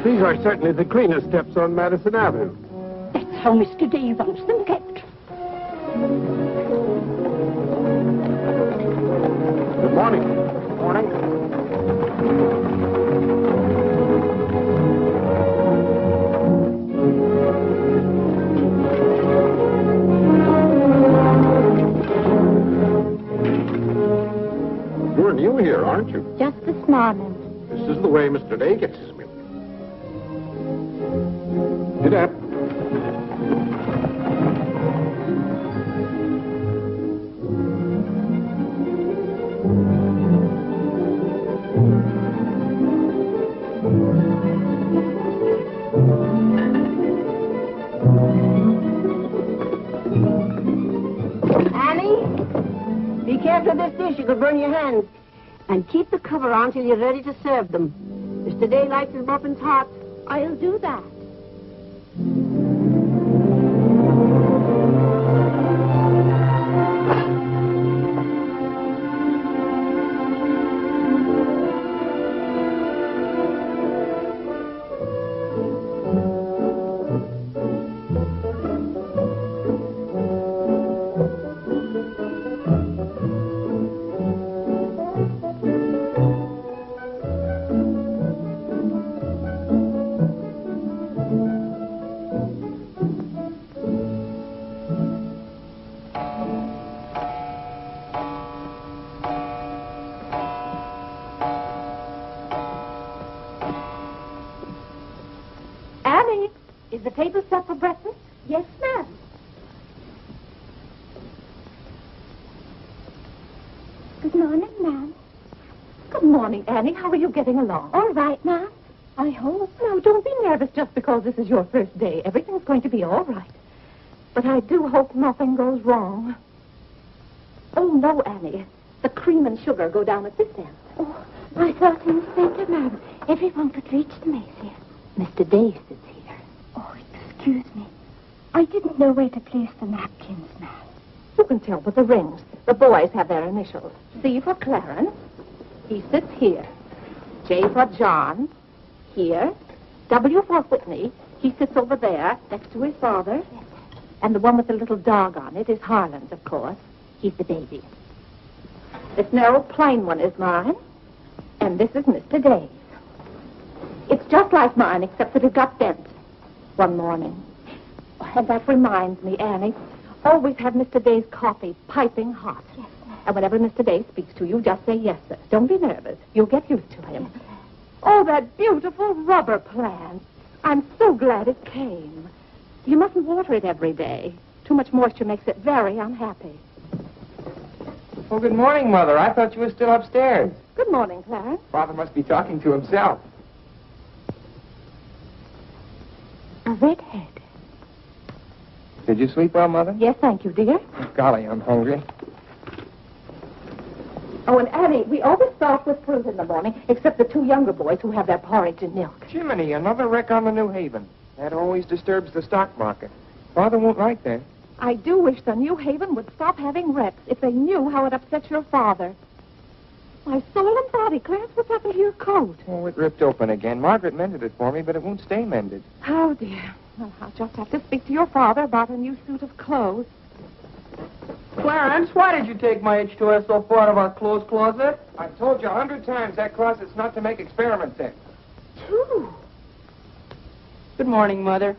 These are certainly the cleanest steps on Madison Avenue. That's how Mr. Day wants them kept. Good morning. Good morning. You're new here, aren't you? Just this morning. This is the way Mr. Day gets his milk. Get up. Be careful of this dish, you could burn your hands. And keep the cover on till you're ready to serve them. Mr. Day likes his muffins hot. I'll do that. Is the table set for breakfast? Yes, ma'am. Good morning, ma'am. Good morning, Annie. How are you getting along? All right, ma'am. I hope. Now, don't be nervous just because this is your first day. Everything's going to be all right. But I do hope nothing goes wrong. Oh, no, Annie. The cream and sugar go down at this end. Oh, I thought in the center, ma'am. Everyone could reach the mace here. Mr. Day sits here. Oh, excuse me. I didn't know where to place the napkins, ma'am. You can tell with the rings. The boys have their initials. C for Clarence. He sits here. J for John. Here. W for Whitney. He sits over there, next to his father. Yes. And the one with the little dog on it is Harlan's, of course. He's the baby. This narrow, plain one is mine. And this is Mr. Day's. It's just like mine, except that it got bent one morning. Oh, and that reminds me, Annie, always have Mr. Day's coffee piping hot. Yes, ma'am. And whenever Mr. Day speaks to you, just say yes, sir. Don't be nervous. You'll get used to him. Yes, oh, that beautiful rubber plant. I'm so glad it came. You mustn't water it every day. Too much moisture makes it very unhappy. Well, good morning, Mother. I thought you were still upstairs. Good morning, Clarence. Father must be talking to himself. A redhead. Did you sleep well, Mother? Yes, thank you, dear. Golly, I'm hungry. Oh, and Annie, we always start with fruit in the morning, except the two younger boys who have their porridge and milk. Jiminy, another wreck on the New Haven. That always disturbs the stock market. Father won't like that. I do wish the New Haven would stop having wrecks if they knew how it upsets your father. My soul and body, Clarence, what's happened to your coat? Oh, it ripped open again. Margaret mended it for me, but it won't stay mended. Oh, dear. Well, I'll just have to speak to your father about a new suit of clothes. Clarence, why did you take my H2S so far out of our clothes closet? I've told you 100 times that closet's not to make experiments in. Two. Good morning, Mother.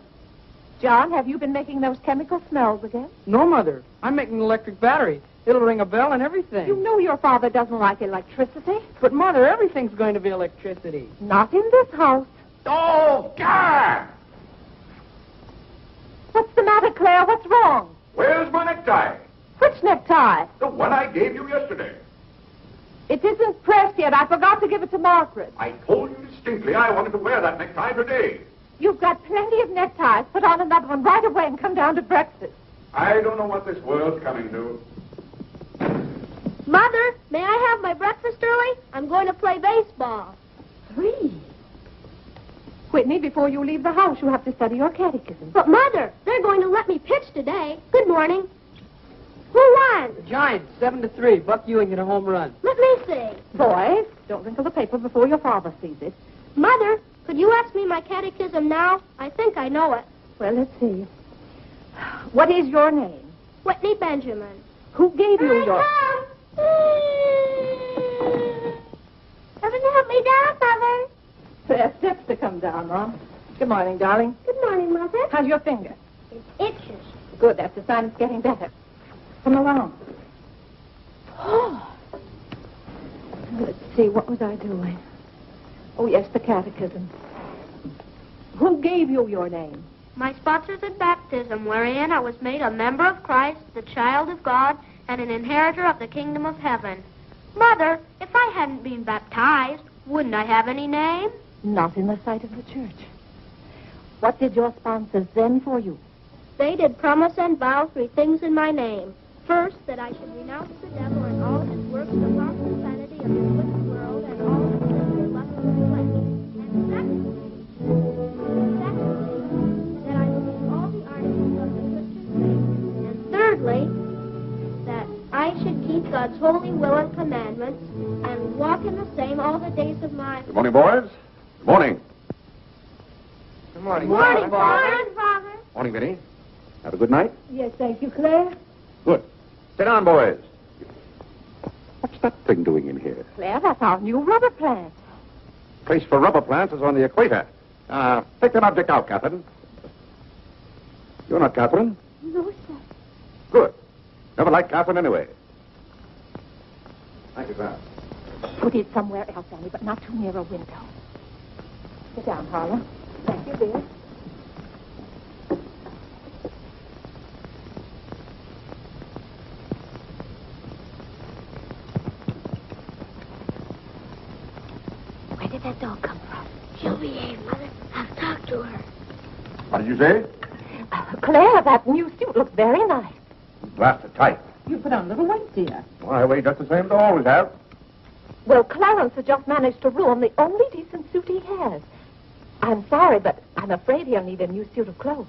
John, have you been making those chemical smells again? No, Mother. I'm making an electric battery. It'll ring a bell and everything. You know your father doesn't like electricity. But, Mother, everything's going to be electricity. Not in this house. Oh, God! What's the matter, Claire? What's wrong? Where's my necktie? Which necktie? The one I gave you yesterday. It isn't pressed yet. I forgot to give it to Margaret. I told you distinctly I wanted to wear that necktie today. You've got plenty of neckties. Put on another one right away and come down to breakfast. I don't know what this world's coming to. Mother, may I have my breakfast early? I'm going to play baseball. 3. Whitney, before you leave the house, you have to study your catechism. But, Mother, they're going to let me pitch today. Good morning. Who won? The Giants, 7-3. Buck Ewing hit a home run. Let me see. Boys, don't wrinkle the paper before your father sees it. Mother, Could you ask me my catechism now? I think I know it. Well, let's see. What is your name? Whitney Benjamin. Who gave you your... Doesn't help me down, Mother. There are steps to come down, Mom. Good morning, darling. Good morning, Mother. How's your finger? It itches. Good, that's a sign it's getting better. Come along. Oh. Let's see, what was I doing? Oh, yes, the catechism. Who gave you your name? My sponsors in baptism, wherein I was made a member of Christ, the child of God, and an inheritor of the kingdom of heaven. Mother, if I hadn't been baptized, wouldn't I have any name? Not in the sight of the church. What did your sponsors then for you? They did promise and vow 3 things in my name. First, that I should renounce the devil and all his works, the wrongful vanity of this wicked world, and all the sinful lusts of the flesh. And secondly, that I would keep all the articles of the Christian faith. And thirdly, that I should keep God's holy will and commandments, and walk in the same all the days of my... Good morning, boys. Good morning. Good morning. Morning, Father. Father. Morning, Vinny. Have a good night? Yes, thank you, Claire. Good. Sit down, boys. What's that thing doing in here? Claire, that's our new rubber plant. Place for rubber plants is on the equator. Take that object out, Catherine. You're not Catherine? No, sir. Good. Never liked Catherine anyway. Thank you, sir. Put it somewhere else, Annie, but not too near a window. Sit down, Harlan. Thank you, dear. Where did that dog come from? She'll behave, Mother. I've talked to her. What did you say? Claire, that new suit looks very nice. Blasted tight. You put on a little weight, dear. Well, I weigh just the same as I always have. Well, Clarence has just managed to ruin the only decent suit he has. I'm sorry, but I'm afraid he'll need a new suit of clothes.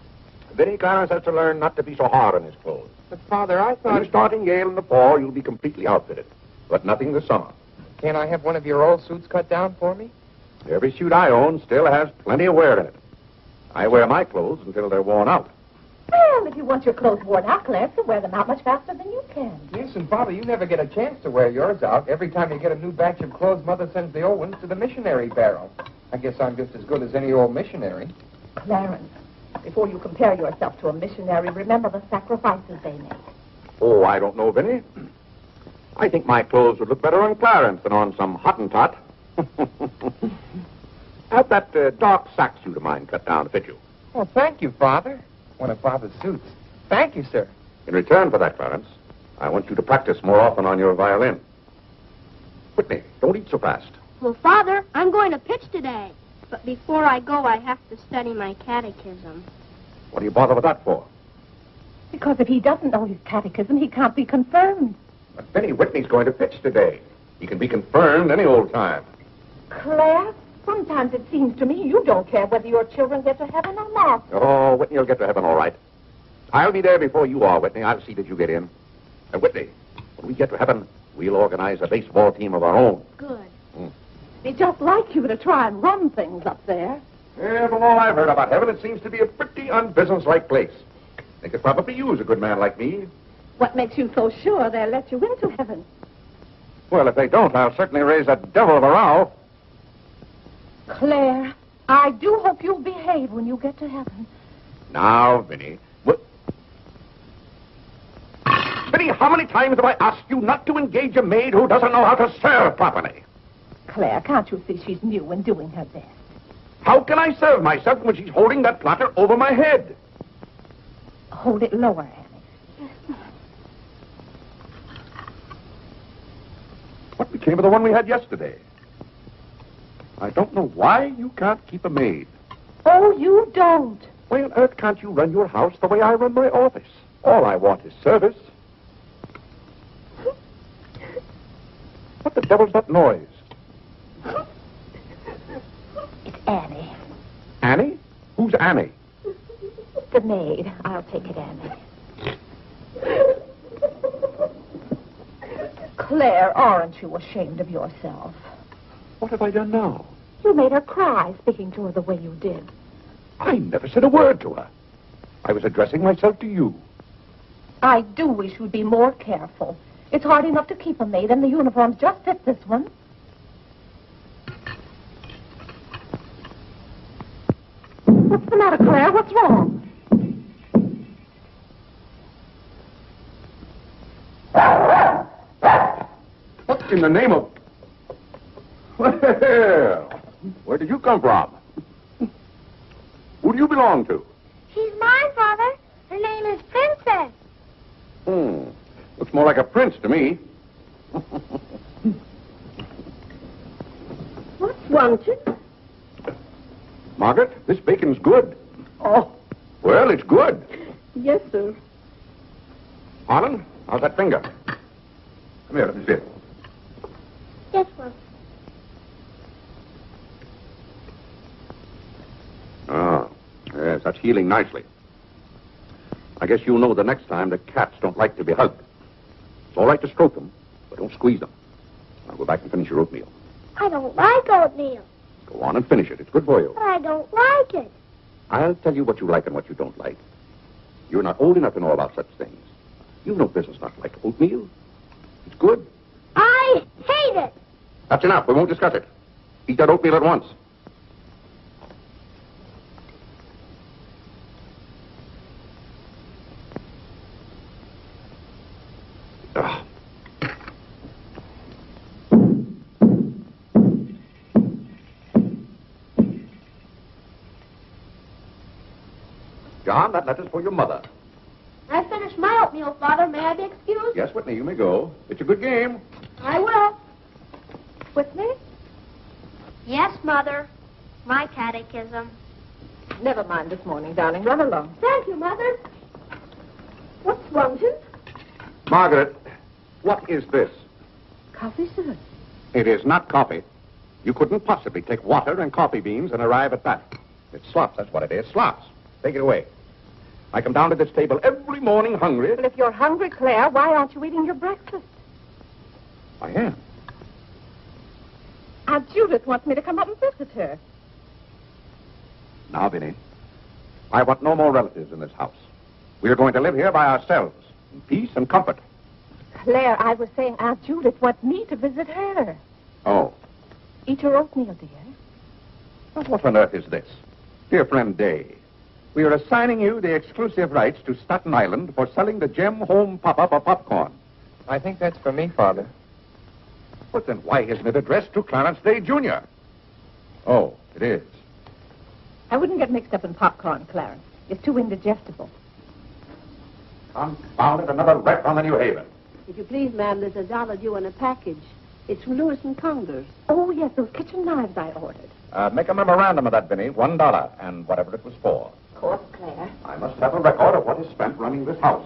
Vinny Clarence has to learn not to be so hard on his clothes. But, Father, I When thought... you start in Yale in the fall, you'll be completely outfitted. But nothing this summer. Can't I have one of your old suits cut down for me? Every suit I own still has plenty of wear in it. I wear my clothes until they're worn out. Well, if you want your clothes worn out, Clarence can wear them out much faster than you can. Yes, and, Father, you never get a chance to wear yours out. Every time you get a new batch of clothes, Mother sends the old ones to the missionary barrel. I guess I'm just as good as any old missionary. Clarence, before you compare yourself to a missionary, remember the sacrifices they make. Oh, I don't know, Vinny. I think my clothes would look better on Clarence than on some Hottentot. Have that dark sack suit of mine cut down to fit you. Oh, thank you, Father. One of Father's suits. Thank you, sir. In return for that, Clarence, I want you to practice more often on your violin. Whitney, don't eat so fast. Well, Father, I'm going to pitch today. But before I go, I have to study my catechism. What do you bother with that for? Because if he doesn't know his catechism, he can't be confirmed. But Vinny, Whitney's going to pitch today. He can be confirmed any old time. Claire, sometimes it seems to me you don't care whether your children get to heaven or not. Oh, Whitney will get to heaven all right. I'll be there before you are, Whitney. I'll see that you get in. And Whitney, when we get to heaven, we'll organize a baseball team of our own. Good. It's just like you to try and run things up there. Yeah, from all I've heard about heaven, it seems to be a pretty unbusinesslike place. They could probably use a good man like me. What makes you so sure they'll let you into heaven? Well, if they don't, I'll certainly raise a devil of a row. Claire, I do hope you'll behave when you get to heaven. Now, Vinny. What? Vinny, how many times have I asked you not to engage a maid who doesn't know how to serve properly? Claire, can't you see she's new and doing her best? How can I serve myself when she's holding that platter over my head? Hold it lower, Annie. What became of the one we had yesterday? I don't know why you can't keep a maid. Oh, you don't. Why on earth can't you run your house the way I run my office? All I want is service. What the devil's that noise? It's Annie. Annie? Who's Annie? The maid. I'll take it, Annie. Claire, aren't you ashamed of yourself? What have I done now? You made her cry speaking to her the way you did. I never said a word to her. I was addressing myself to you. I do wish you'd be more careful. It's hard enough to keep a maid, and the uniforms just fit this one. What's the matter, Claire? What's wrong? What in the name of... Well, where did you come from? Who do you belong to? She's mine, Father. Her name is Princess. Looks more like a prince to me. What's wanted? Margaret, this bacon's good. Oh, Well, it's good. yes, sir. Harlan, how's that finger? Come here, let me see it. Yes, Mom. Oh, yes, that's healing nicely. I guess you'll know the next time that cats don't like to be hugged. It's all right to stroke them, but don't squeeze them. Now go back and finish your oatmeal. I don't like oatmeal. Go on and finish it. It's good for you. But I don't like it. I'll tell you what you like and what you don't like. You're not old enough to know about such things. You've no business not to like oatmeal. It's good. I hate it. That's enough. We won't discuss it. Eat that oatmeal at once. Ah. John, that letter's for your mother. I finished my oatmeal, Father. May I be excused? Yes, Whitney, you may go. It's a good game. I will. Whitney? Yes, Mother. My catechism. Never mind this morning, darling. Run along. Thank you, Mother. What's wanted? Margaret, what is this? Coffee, sir. It is not coffee. You couldn't possibly take water and coffee beans and arrive at that. It's slops, that's what it is. Slops. Take it away. I come down to this table every morning hungry. Well, if you're hungry, Claire, why aren't you eating your breakfast? I am. Aunt Judith wants me to come up and visit her. Now, Vinny, I want no more relatives in this house. We are going to live here by ourselves, in peace and comfort. Claire, I was saying Aunt Judith wants me to visit her. Oh, Eat your oatmeal, dear. but what on earth is this? Dear friend Day, we are assigning you the exclusive rights to Staten Island for selling the Gem Home Pop-Up of popcorn. I think that's for me, Father. But then why isn't it addressed to Clarence Day, Jr.? Oh, it is. I wouldn't get mixed up in popcorn, Clarence. It's too indigestible. Confound it, another wreck on the New Haven. If you please, ma'am, there's $1 due in a package. It's from Lewis and Conger's. Oh, yes, those kitchen knives I ordered. Make a memorandum of that, Vinny. $1, and whatever it was for. Of course, Claire. I must have a record of what is spent running this house.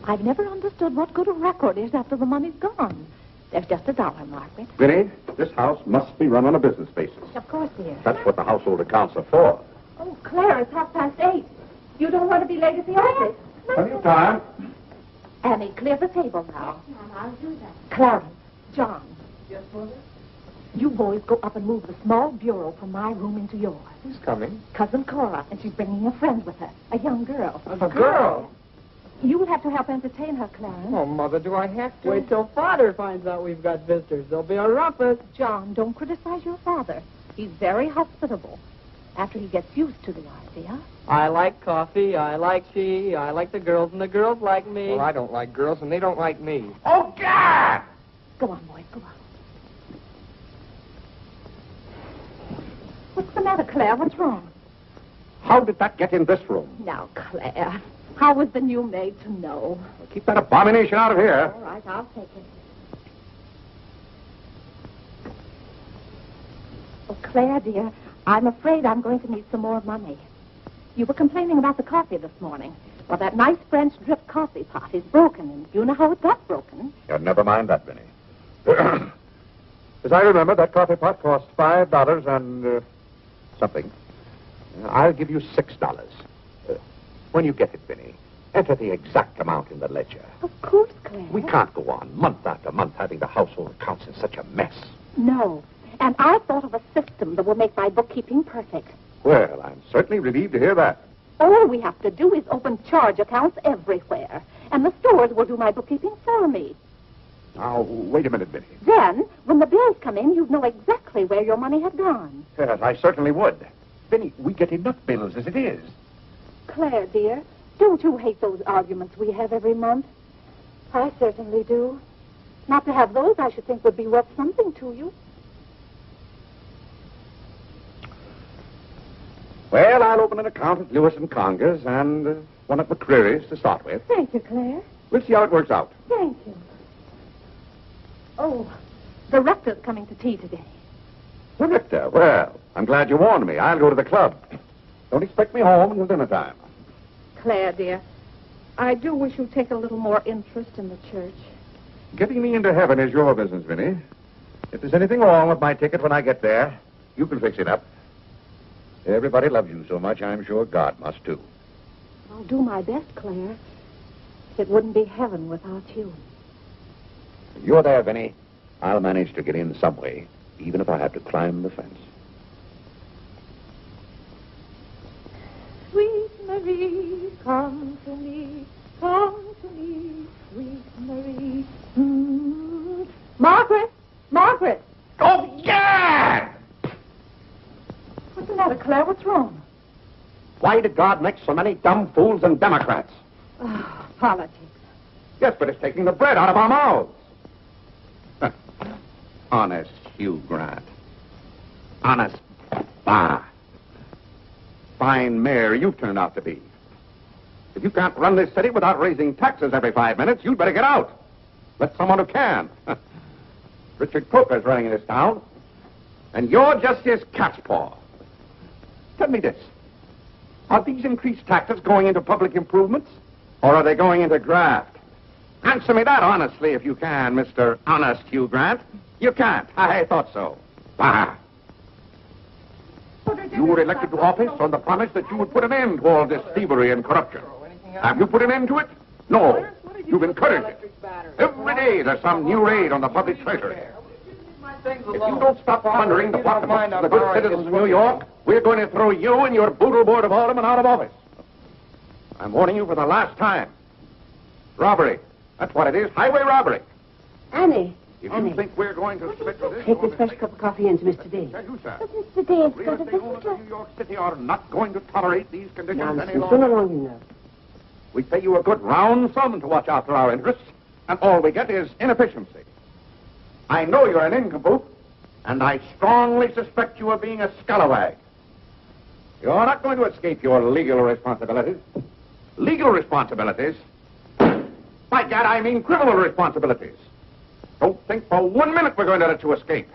I've never understood what good a record is after the money's gone. There's just $1, Margaret. Vinny, this house must be run on a business basis. Of course, dear. That's what the household accounts are for. Oh, Claire, it's 8:30. You don't want to be late at the office. Plenty of time. Annie, clear the table now. Mom, I'll do that. Clarence, John. Yes, Mother? You boys go up and move the small bureau from my room into yours. Who's coming? Cousin Cora, and she's bringing a friend with her, a young girl. A girl? You'll have to help entertain her, Clarence. Oh, Mother, do I have to? Wait till Father finds out we've got visitors. There'll be a rumpus. John, don't criticize your father. He's very hospitable. After he gets used to the idea. I like coffee, I like tea, I like the girls, and the girls like me. Well, I don't like girls, and they don't like me. Oh, God! Go on, boys, go on. What's the matter, Claire? What's wrong? How did that get in this room? Now, Claire, how was the new maid to know? Well, keep that abomination out of here. All right, I'll take it. Oh, Claire, dear, I'm afraid I'm going to need some more money. You were complaining about the coffee this morning. Well, that nice French drip coffee pot is broken, and you know how it got broken. Yeah, never mind that, Vinny. As I remember, that coffee pot cost $5 and something. I'll give you $6. When you get it, Vinny, enter the exact amount in the ledger. Of course, Claire. We can't go on month after month having the household accounts in such a mess. No. And I thought of a system that will make my bookkeeping perfect. Well, I'm certainly relieved to hear that. All we have to do is open charge accounts everywhere. And the stores will do my bookkeeping for me. Now, wait a minute, Vinny. Then, when the bills come in, you'd know exactly where your money had gone. Yes, I certainly would. Vinny, we get enough bills as it is. Claire, dear, don't you hate those arguments we have every month? I certainly do. Not to have those, I should think, would be worth something to you. Well, I'll open an account at Lewis and Conger's and one at McCreary's to start with. Thank you, Claire. We'll see how it works out. Thank you. Oh, the rector's coming to tea today. The rector? Well, I'm glad you warned me. I'll go to the club. Don't expect me home until dinner time. Claire, dear, I do wish you'd take a little more interest in the church. Getting me into heaven is your business, Vinny. If there's anything wrong with my ticket when I get there, you can fix it up. Everybody loves you so much, I'm sure God must too. I'll do my best, Claire. It wouldn't be heaven without you. If you're there, Vinny, I'll manage to get in some way, even if I have to climb the fence. Sweet Marie, come to me, sweet Marie. Margaret! Margaret! Oh, yeah! What's the matter, Claire? What's wrong? Why did God make so many dumb fools and Democrats? Oh, politics. Yes, but it's taking the bread out of our mouths. Honest Hugh Grant. Honest. Bah. Fine mayor you've turned out to be. If you can't run this city without raising taxes every 5 minutes, you'd better get out. Let someone who can. Richard Coker's running in this town, and you're just his cat's paw. Tell me this. Are these increased taxes going into public improvements, or are they going into graft? Answer me that honestly, if you can, Mr. Honest Hugh Grant. You can't. I thought so. Bah. You were elected to office on the promise that you would put an end to all this thievery and corruption. Have you put an end to it? No. You've encouraged it. Every day there's some new raid on the public treasury. If you don't stop plundering the pocketbooks of the good citizens of New York, we're going to throw you and your boodle board of aldermen out of office. I'm warning you for the last time. Robbery. That's what it is. Highway robbery. Annie. If Annie. you think we're going to submit to this... Take this fresh cup of coffee into Mr. Day. Tell you, sir. Mr. Dave's Real got a estate owners visitor. of New York City are not going to tolerate these conditions any Nonsense. longer. Run along in there. We pay you a good round sum to watch after our interests, and all we get is inefficiency. I know you're an nincompoop, and I strongly suspect you of being a scalawag. You're not going to escape your legal responsibilities. Legal responsibilities? By gad, I mean criminal responsibilities. Don't think for 1 minute we're going to let you escape.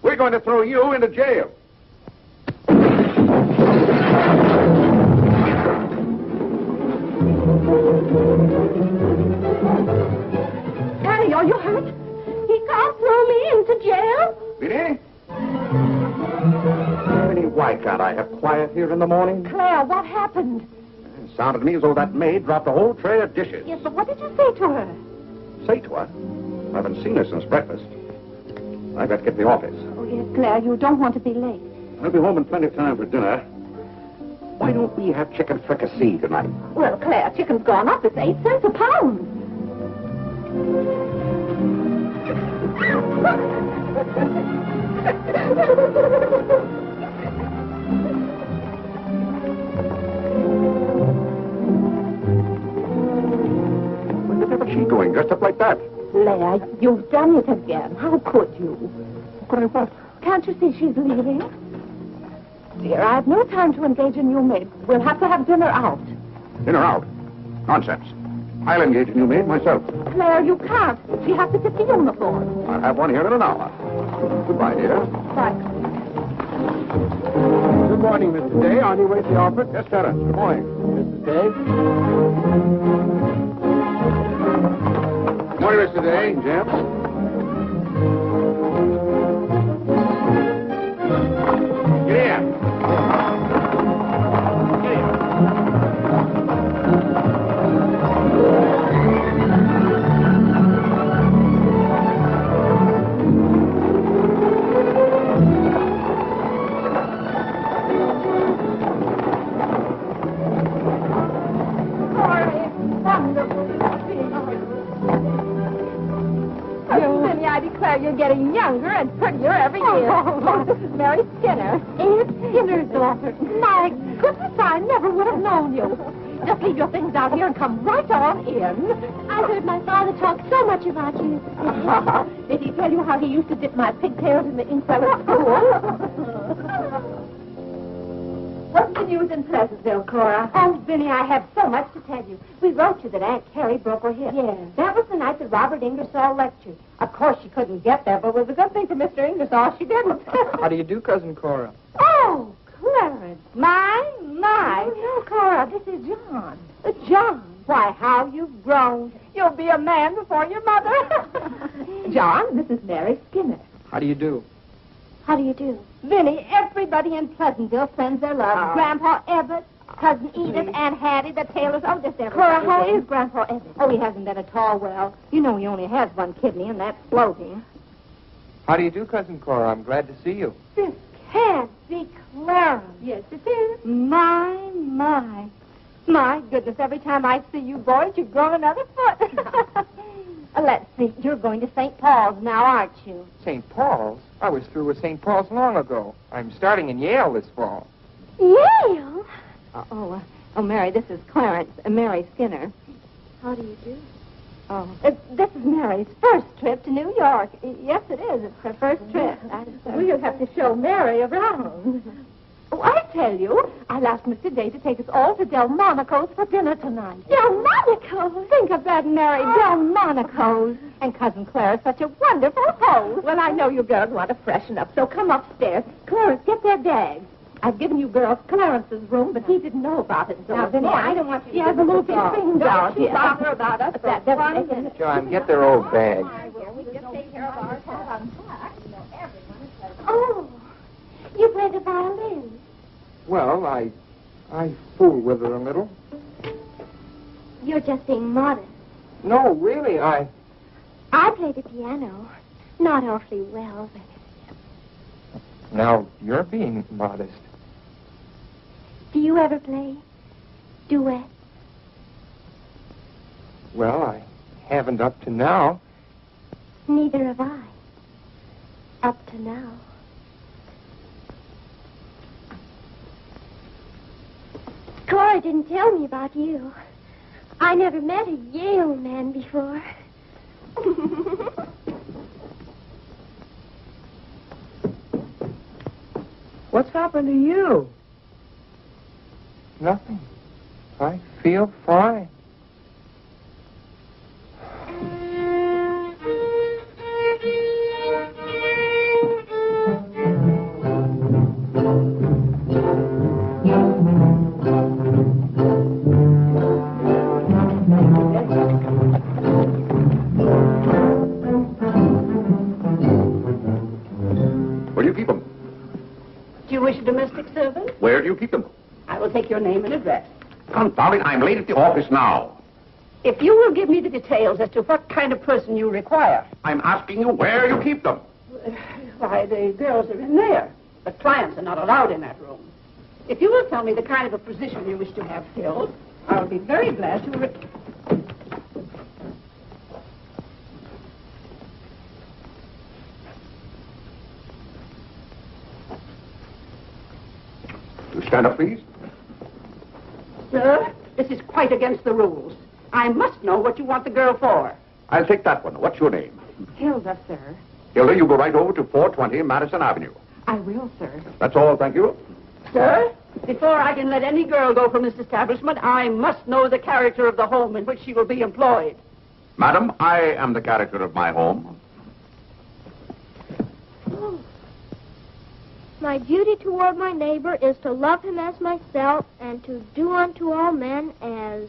We're going to throw you into jail. Annie, are you hurt? He can't throw me into jail. Vinny? Vinny, why can't I have quiet here in the morning? Claire, what happened? It sounded to me as though that maid dropped a whole tray of dishes. Yes, but what did you say to her? Say to her? I haven't seen her since breakfast. I've got to get to the office. Oh, yes, Claire, you don't want to be late. I'll be home in plenty of time for dinner. Why don't we have chicken fricassee tonight? Well, Claire, chicken's gone up. It's 8 cents a pound. Where the devil's she going, dressed up like that? Claire, you've done it again. How could you? Could I what? Can't you see she's leaving? Dear, I have no time to engage a new maid. We'll have to have dinner out. Dinner out? Nonsense. I'll engage a new maid myself. Claire, you can't. She has to fit the uniform. I'll have one here in an hour. Goodbye, dear. Bye. Good morning, Mr. Day. On your way to the office? Yes, Terence. Good morning. Mr. Day. Good morning, Mr. Day. Jim. Get in. Get in. I declare you're getting younger and prettier every year. Oh, this is Mary Skinner. Aunt Skinner's daughter. My goodness, I never would have known you. Just leave your things out here and come right on in. I heard my father talk so much about you. Did he tell you how he used to dip my pigtails in the inkwell at school? What's the news in Pleasantville, Cora? Oh, Vinny, I have so much to tell you. We wrote you that Aunt Carrie broke her hip. Yes. That was the night that Robert Ingersoll lectured. Of course, she couldn't get there, but it was a good thing for Mr. Ingersoll she didn't. How do you do, Cousin Cora? Oh, Clarence. My. No, Cora, this is John. John, why, how you've grown. You'll be a man before your mother. John, this is Mary Skinner. How do you do? How do you do? Vinny, everybody in Pleasantville sends their love. Grandpa Everett, Cousin Edith, Aunt Hattie, the Taylors. Oh, just everybody. Cora, how is Grandpa Everett? Oh, he hasn't been at all well. You know he only has one kidney, and that's floating. How do you do, Cousin Cora? I'm glad to see you. This can't be Clarence. Yes, it is. My. My goodness, every time I see you boys, you grow another foot. Let's see, you're going to St. Paul's now, aren't you? St. Paul's? I was through with St. Paul's long ago. I'm starting in Yale this fall. Yale? Oh, Mary, this is Clarence, Mary Skinner. How do you do? Oh, this is Mary's first trip to New York. Yes, it is. It's her first trip. We'll have to show Mary around. Oh, I tell you, I'll ask Mr. Day to take us all to Delmonico's for dinner tonight. Delmonico's? Think of that, Mary. Delmonico's. And Cousin Clara's such a wonderful host. Well, I know you girls want to freshen up, so come upstairs. Clarence, get their bags. I've given you girls Clarence's room, but he didn't know about it until Now, this Vinny, morning. I don't want you to He hasn't moved his things out Don't you yet. bother about us. That for doesn't 1 make any minute. John, get their old bags. We just take care of ours. Oh, you play the violin. Well, I fool with her a little. You're just being modest. No, really, I play the piano. Not awfully well, but... Now, you're being modest. Do you ever play duet? Well, I haven't up to now. Neither have I. Up to now. Cora didn't tell me about you. I never met a Yale man before. What's happened to you? Nothing. I feel fine. Where do you keep them? Do you wish a domestic servant? Where do you keep them? I will take your name and address. Confound it, I'm late at the office now. If you will give me the details as to what kind of person you require. I'm asking you where you keep them. Why, the girls are in there. But clients are not allowed in that room. If you will tell me the kind of a position you wish to have filled, I'll be very glad to... You stand up, please. Sir, this is quite against the rules. I must know what you want the girl for. I'll take that one. What's your name? Hilda, sir. Hilda, you go right over to 420 Madison Avenue. I will, sir. That's all, thank you. Sir, before I can let any girl go from this establishment, I must know the character of the home in which she will be employed. Madam, I am the character of my home. My duty toward my neighbor is to love him as myself and to do unto all men as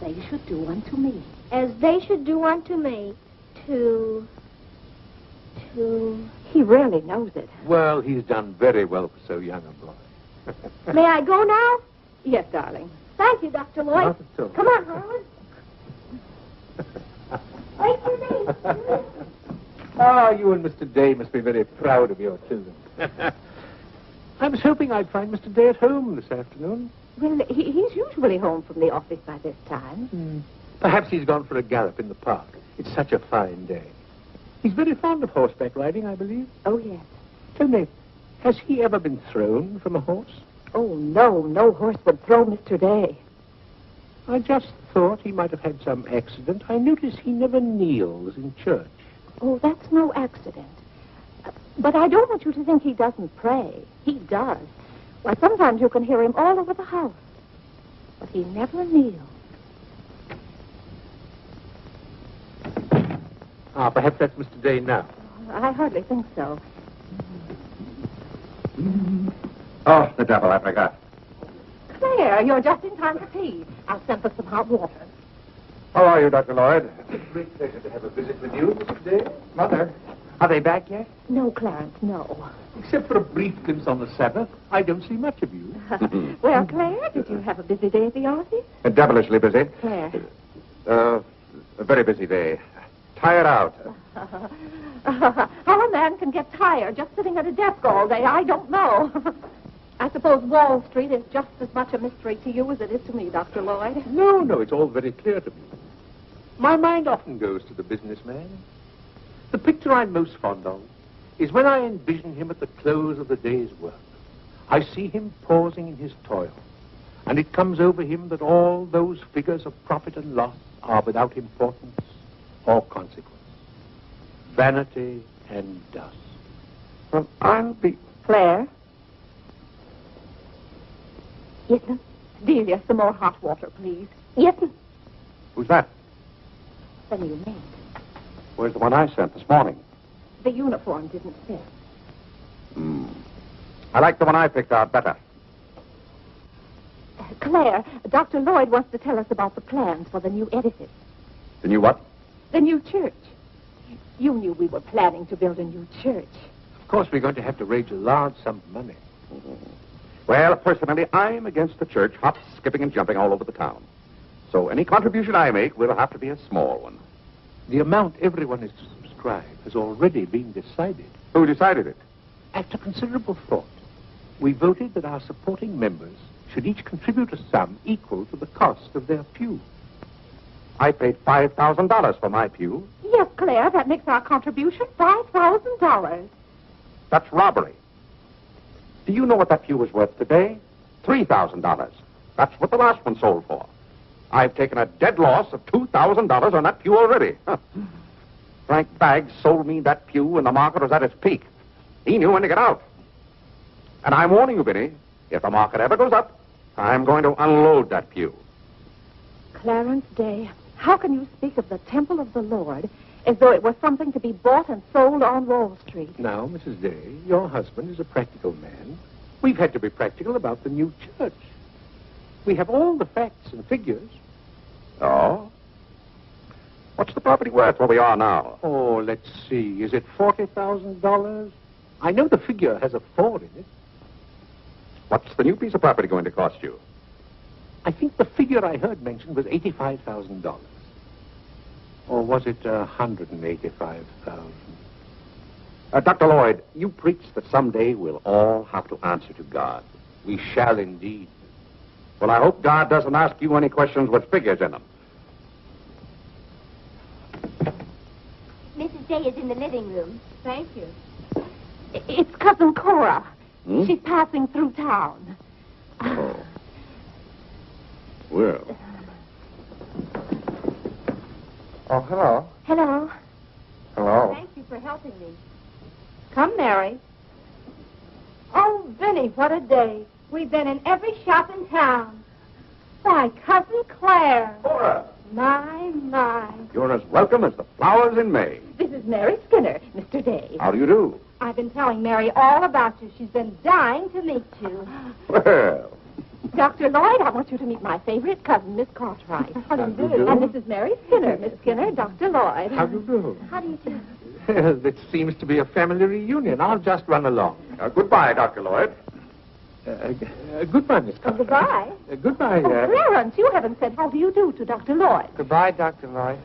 They should do unto me. as they should do unto me. To He really knows it. Well, he's done very well for so young a boy. May I go now? Yes, darling. Thank you, Dr. Lloyd. Not at all. Come on, Harlan. Wait for me. Ah, you and Mr. Day must be very proud of your children. I was hoping I'd find Mr. Day at home this afternoon. Well, he's usually home from the office by this time. Perhaps he's gone for a gallop in the park. It's such a fine day. He's very fond of horseback riding, I believe. Oh, yes. Tell me, has he ever been thrown from a horse? Oh, no. No horse would throw Mr. Day. I just thought he might have had some accident. I notice he never kneels in church. Oh, that's no accident. But I don't want you to think he doesn't pray. He does. Why, sometimes you can hear him all over the house. But he never kneels. Ah, perhaps that's Mr. Day now. I hardly think so. Oh, the devil, I forgot. Claire, you're just in time for tea. I'll send for some hot water. How are you, Dr. Lloyd? It's a great pleasure to have a visit with you, Mr. Day. Mother, are they back yet? No, Clarence, no. Except for a brief glimpse on the Sabbath, I don't see much of you. Well, Claire, did you have a busy day at the office? Devilishly busy. Claire. A very busy day. Tired out. How a man can get tired just sitting at a desk all day, I don't know. I suppose Wall Street is just as much a mystery to you as it is to me, Dr. Lloyd. No, it's all very clear to me. My mind often goes to the businessman. The picture I'm most fond of is when I envision him at the close of the day's work. I see him pausing in his toil, and it comes over him that all those figures of profit and loss are without importance or consequence. Vanity and dust. Well, I'll be... Claire? Yes, ma'am. Delia, some more hot water, please. Yes, ma'am. Who's that? The new maid. Where's the one I sent this morning? The uniform didn't fit. I like the one I picked out better. Claire, Dr. Lloyd wants to tell us about the plans for the new edifice. The new what? The new church. You knew we were planning to build a new church. Of course, we're going to have to raise a large sum of money. Well, personally, I'm against the church hopping, skipping, and jumping all over the town. So any contribution I make will have to be a small one. The amount everyone is to subscribe has already been decided. Who decided it? After considerable thought, we voted that our supporting members should each contribute a sum equal to the cost of their pew. I paid $5,000 for my pew. Yes, Claire, that makes our contribution $5,000. That's robbery. Do you know what that pew was worth today? $3,000. That's what the last one sold for. I've taken a dead loss of $2,000 on that pew already. Frank Baggs sold me that pew when the market was at its peak. He knew when to get out. And I'm warning you, Vinny, if the market ever goes up, I'm going to unload that pew. Clarence Day, how can you speak of the temple of the Lord as though it was something to be bought and sold on Wall Street? Now, Mrs. Day, your husband is a practical man. We've had to be practical about the new church. We have all the facts and figures. Oh? What's the property worth where we are now? Oh, let's see. Is it $40,000? I know the figure has a 4 in it. What's the new piece of property going to cost you? I think the figure I heard mentioned was $85,000. Or was it $185,000? Dr. Lloyd, you preach that someday we'll all have to answer to God. We shall indeed. Well, I hope God doesn't ask you any questions with figures in them. Mrs. Day is in the living room. Thank you. It's Cousin Cora. Hmm? She's passing through town. Oh. Well. Oh, hello. Hello. Hello. Thank you for helping me. Come, Mary. Oh, Vinny, what a day. We've been in every shop in town. Why, Cousin Claire. Cora, My. you're as welcome as the flowers in May. This is Mary Skinner, Mr. Day. How do you do? I've been telling Mary all about you. She's been dying to meet you. Well, Dr. Lloyd, I want you to meet my favorite cousin, Miss Cartwright. How do you How do you do? do? And this is Mary Skinner, Miss Skinner, Dr. Lloyd. How do you do? How do you do? Well, it seems to be a family reunion. I'll just run along. goodbye, Dr. Lloyd. Goodbye, Miss Carter. Goodbye. Goodbye. Oh, Clarence, you haven't said how do you do to Dr. Lloyd. Goodbye, Dr. Lloyd.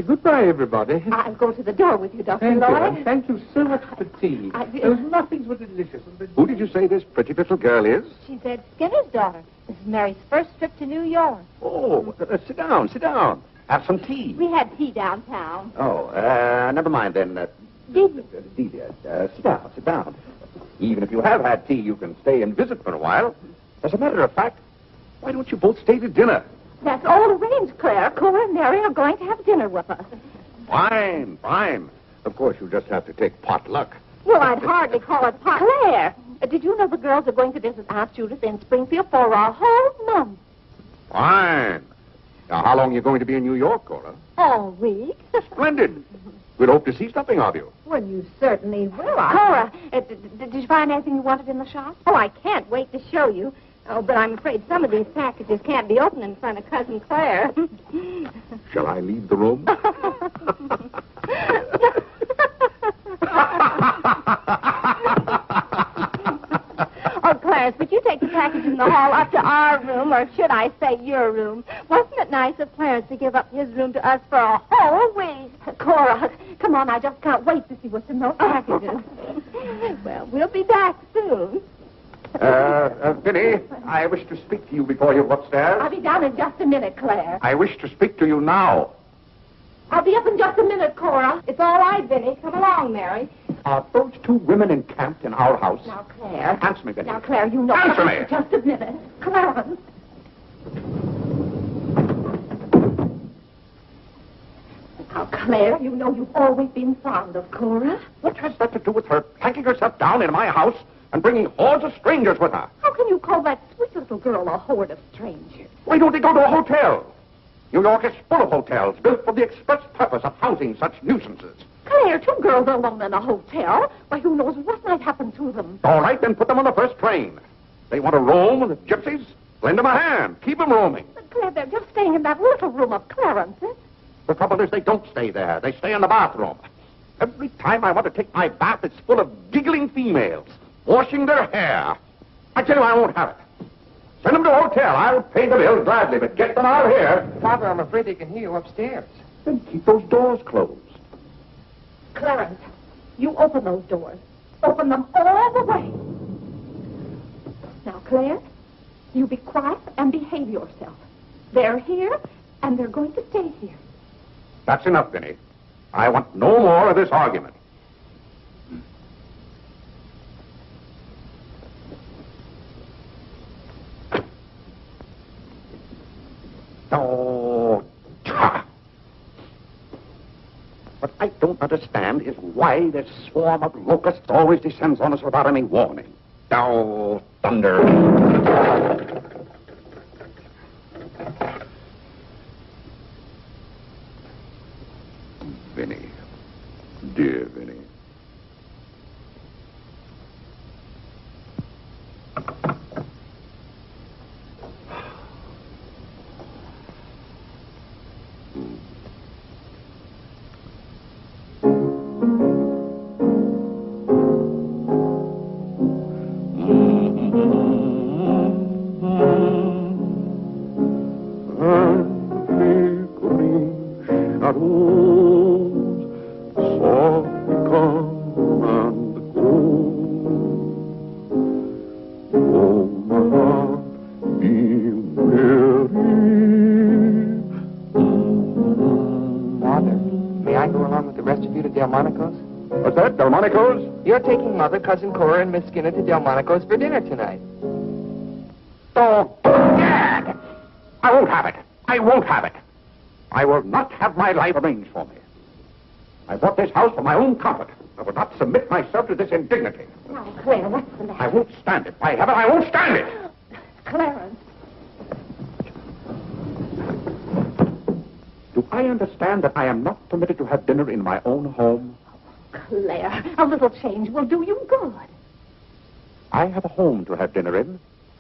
Goodbye, everybody. I'll go to the door with you, Dr. Thank you, Lloyd. and thank you so much for tea. Those muffins were delicious. Who did you say this pretty little girl is? She's Ed Skinner's daughter. This is Mary's first trip to New York. Oh, sit down, sit down. Have some tea. We had tea downtown. Oh, never mind then. Delia, sit down, sit down. Even if you have had tea, you can stay and visit for a while. As a matter of fact, why don't you both stay to dinner? That's all arranged, Claire. Cora and Mary are going to have dinner with us. Fine, fine. Of course, you just have to take potluck. Well, I'd hardly call it pot. Claire, did you know the girls are going to visit Aunt Judith in Springfield for a whole month? Fine. Now, how long are you going to be in New York, Cora? All week. Splendid. We'd hope to see something of you. Well, you certainly will. Cora, did you find anything you wanted in the shop? Oh, I can't wait to show you. Oh, but I'm afraid some of these packages can't be opened in front of Cousin Claire. Shall I leave the room? Oh, Clarence, but you take the package in the hall up to our room, or should I say your room. Wasn't it nice of Clarence to give up his room to us for a whole week? Cora, come on, I just can't wait to see what's in those packages. Well, we'll be back soon. Vinny, I wish to speak to you before you go upstairs. I'll be down in just a minute, Claire. I wish to speak to you now. I'll be up in just a minute, Cora. It's all right, Vinny. Come along, Mary. Are those two women encamped in our house? Now, Claire. Answer me, Vinny. Now, Claire, you know... Answer me. Just a minute. Clarence. Now, Claire, you know you've always been fond of Cora. What has that to do with her planking herself down in my house and bringing hordes of strangers with her? How can you call that sweet little girl a horde of strangers? Why don't they go to a hotel? New York is full of hotels built for the express purpose of housing such nuisances. Claire, two girls alone in a hotel? Why, who knows what might happen to them? All right, then put them on the first train. They want to roam with the gypsies? Lend them a hand. Keep them roaming. But, Claire, they're just staying in that little room of Clarence's. The trouble is they don't stay there. They stay in the bathroom. Every time I want to take my bath, it's full of giggling females, washing their hair. I tell you, I won't have it. Send them to a hotel. I'll pay the bill gladly, but get them out of here. Father, I'm afraid they can hear you upstairs. Then keep those doors closed. Clarence, you open those doors. Open them all the way. Now, Claire, you be quiet and behave yourself. They're here, and they're going to stay here. That's enough, Vinny. I want no more of this argument. Oh, what I don't understand is why this swarm of locusts always descends on us without any warning. Oh, thunder. Vinny. Dear Vinny. What's that, Delmonico's? You're taking Mother, Cousin Cora, and Miss Skinner to Delmonico's for dinner tonight. Oh, Gad! I won't have it. I won't have it. I will not have my life arranged for me. I bought this house for my own comfort. I will not submit myself to this indignity. Now, Claire, what's the matter? I won't stand it. By heaven, I won't stand it. Clarence. Do I understand that I am not permitted to have dinner in my own home? Claire, a little change will do you good. I have a home to have dinner in,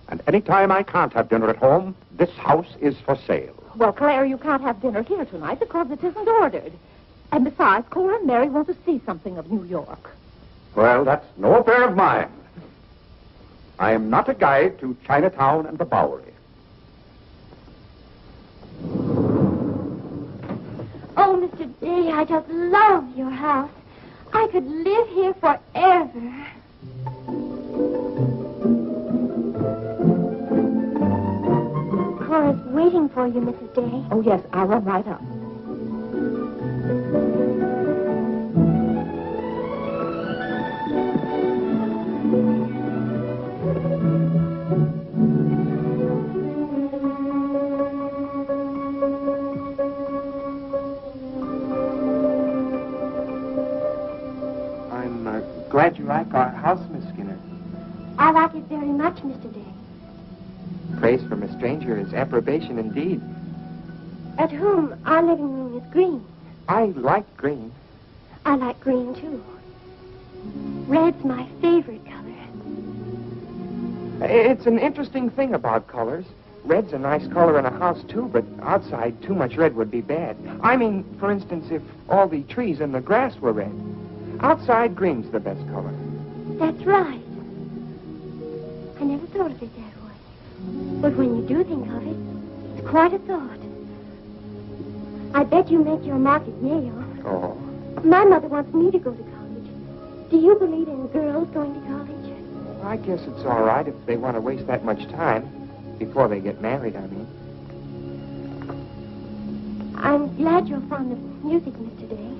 and any time I can't have dinner at home, this house is for sale. Well, Claire, you can't have dinner here tonight because it isn't ordered. And besides, Cora and Mary want to see something of New York. Well, that's no affair of mine. I am not a guide to Chinatown and the Bowery. I just love your house. I could live here forever. Cora's waiting for you, Mrs. Day. Oh, yes, I'll run right up. I'm glad you like our house, Miss Skinner. I like it very much, Mr. Day. Praise from a stranger is approbation indeed. At home, our living room is green. I like green. I like green, too. Red's my favorite color. It's an interesting thing about colors. Red's a nice color in a house, too, but outside, too much red would be bad. I mean, for instance, if all the trees and the grass were red. Outside, green's the best color. That's right. I never thought of it that way. But when you do think of it, it's quite a thought. I bet you make your mark at Yale. Oh. My mother wants me to go to college. Do you believe in girls going to college? I guess it's all right if they want to waste that much time. Before they get married, I mean. I'm glad you're fond of music, Mr. Day.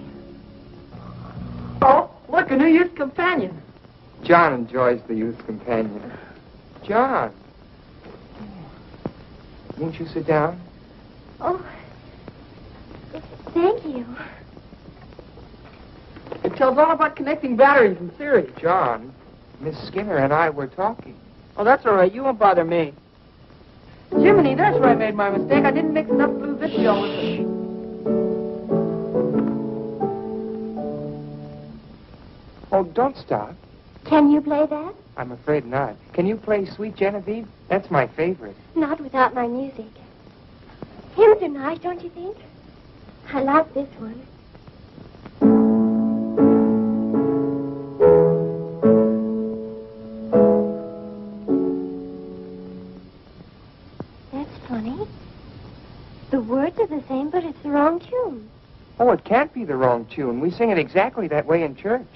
Oh, look, a new youth companion. John enjoys the youth companion. John. Won't you sit down? Oh, thank you. It tells all about connecting batteries in series. John, Miss Skinner and I were talking. Oh, that's all right. You won't bother me. Jiminy, that's where I made my mistake. I didn't mix enough blue vitriol with it. Oh, don't stop. Can you play that? I'm afraid not. Can you play Sweet Genevieve? That's my favorite. Not without my music. Hymns are nice, don't you think? I like this one. That's funny. The words are the same, but it's the wrong tune. Oh, it can't be the wrong tune. We sing it exactly that way in church.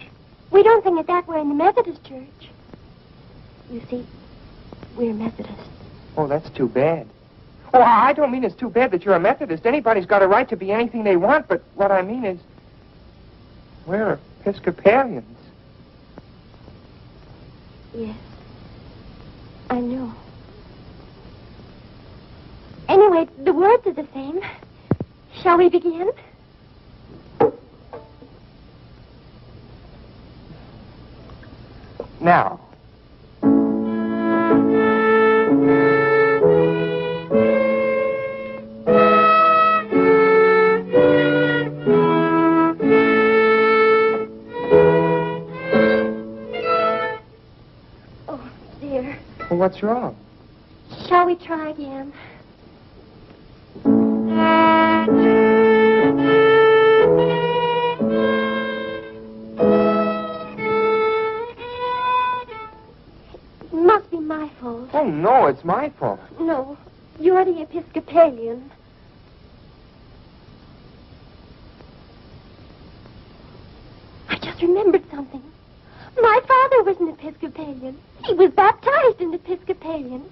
We don't sing it that way in the Methodist church. You see, we're Methodists. Oh, that's too bad. Oh, I don't mean it's too bad that you're a Methodist. Anybody's got a right to be anything they want, but what I mean is, we're Episcopalians. Yes, I know. Anyway, the words are the same. Shall we begin? Now. Oh, dear. Well, what's wrong? Shall we try again? It must be my fault. Oh, no, it's my fault. No, you're the Episcopalian. I just remembered something. My father was an Episcopalian. He was baptized an Episcopalian.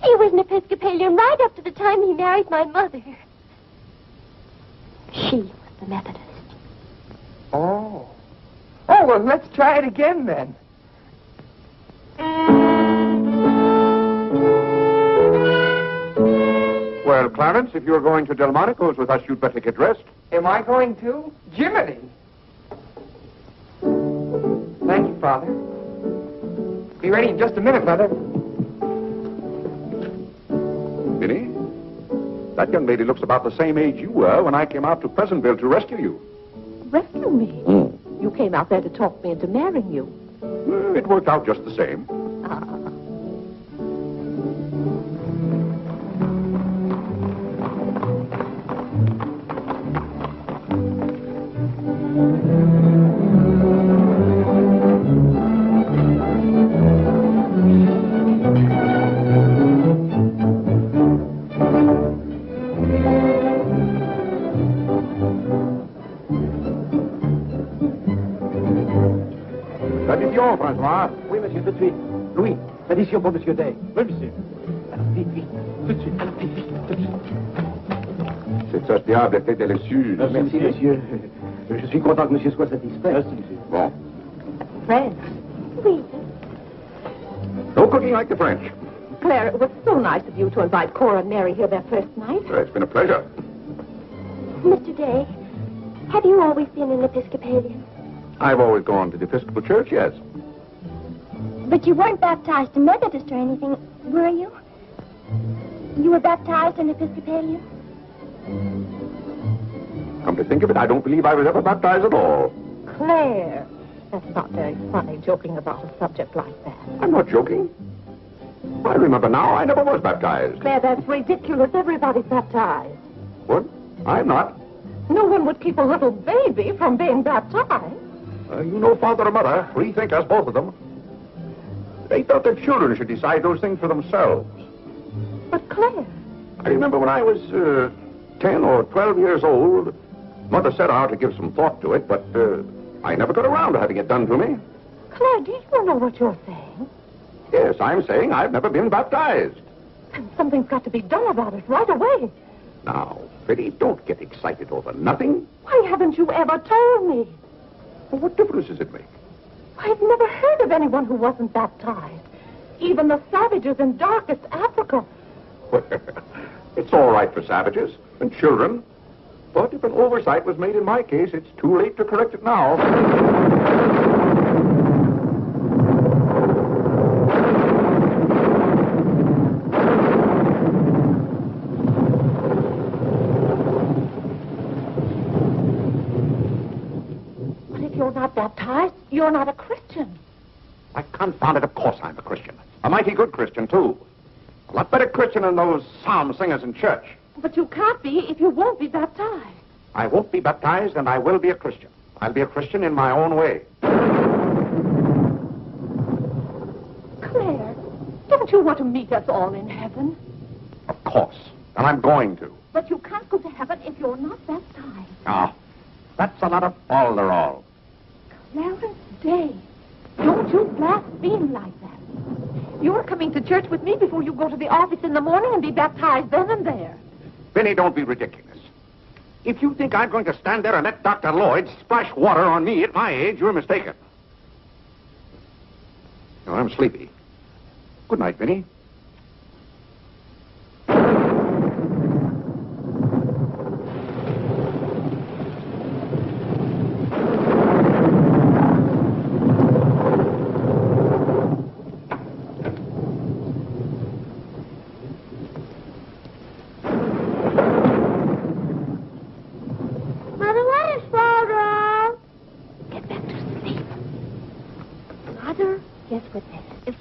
He was an Episcopalian right up to the time he married my mother. She was the Methodist. Oh. Oh, well, let's try it again then. Well, Clarence, if you're going to Delmonico's with us, you'd better get dressed. Am I going to? Jiminy. Thank you, Father. Be ready in just a minute, Mother. Minnie, that young lady looks about the same age you were when I came out to Pleasantville to rescue you. Rescue me? You came out there to talk me into marrying you. It worked out just the same. L'addition, François. Oui, monsieur, tout de suite. Louis, l'addition pour monsieur Day. Oui, monsieur. Alors, vite, vite. Tout de suite. Alors, vite, vite, tout de suite. Cette sauce diable était délicieuse. Merci, monsieur. Je suis content que monsieur soit satisfait. Merci, monsieur. Bon. Fred. Oui. No cooking like the French. Claire, it was so nice of you to invite Cora and Mary here their first night. It's been a pleasure. Mr. Day, have you always been an Episcopalian? I've always gone to the Episcopal Church, yes. But you weren't baptized a Methodist or anything, were you? You were baptized an Episcopalian? Come to think of it, I don't believe I was ever baptized at all. Claire, that's not very funny, joking about a subject like that. I'm not joking. I remember now, I never was baptized. Claire, that's ridiculous. Everybody's baptized. What? I'm not. No one would keep a little baby from being baptized. You know father or mother, free thinkers, both of them. They thought their children should decide those things for themselves. But Claire... I remember when I was 10 or 12 years old, Mother set out to give some thought to it, but I never got around to having it done to me. Claire, do you know what you're saying? Yes, I'm saying I've never been baptized. And something's got to be done about it right away. Now, Biddy, don't get excited over nothing. Why haven't you ever told me? Well, what difference does it make? I've never heard of anyone who wasn't baptized. Even the savages in darkest Africa. It's all right for savages and children. But if an oversight was made in my case, it's too late to correct it now. But if you're not baptized, you're not a Christian. Why, confound it, of course I'm a Christian. A mighty good Christian, too. A lot better Christian than those psalm singers in church. But you can't be if you won't be baptized. I won't be baptized, and I will be a Christian. I'll be a Christian in my own way. Claire, don't you want to meet us all in heaven? Of course. And I'm going to. But you can't go to heaven if you're not baptized. Ah, that's a lot of falderall. Clarence Day, don't you blaspheme like that. You're coming to church with me before you go to the office in the morning and be baptized then and there. Benny, don't be ridiculous. If you think I'm going to stand there and let Dr. Lloyd splash water on me at my age, you're mistaken. No, I'm sleepy. Good night, Benny.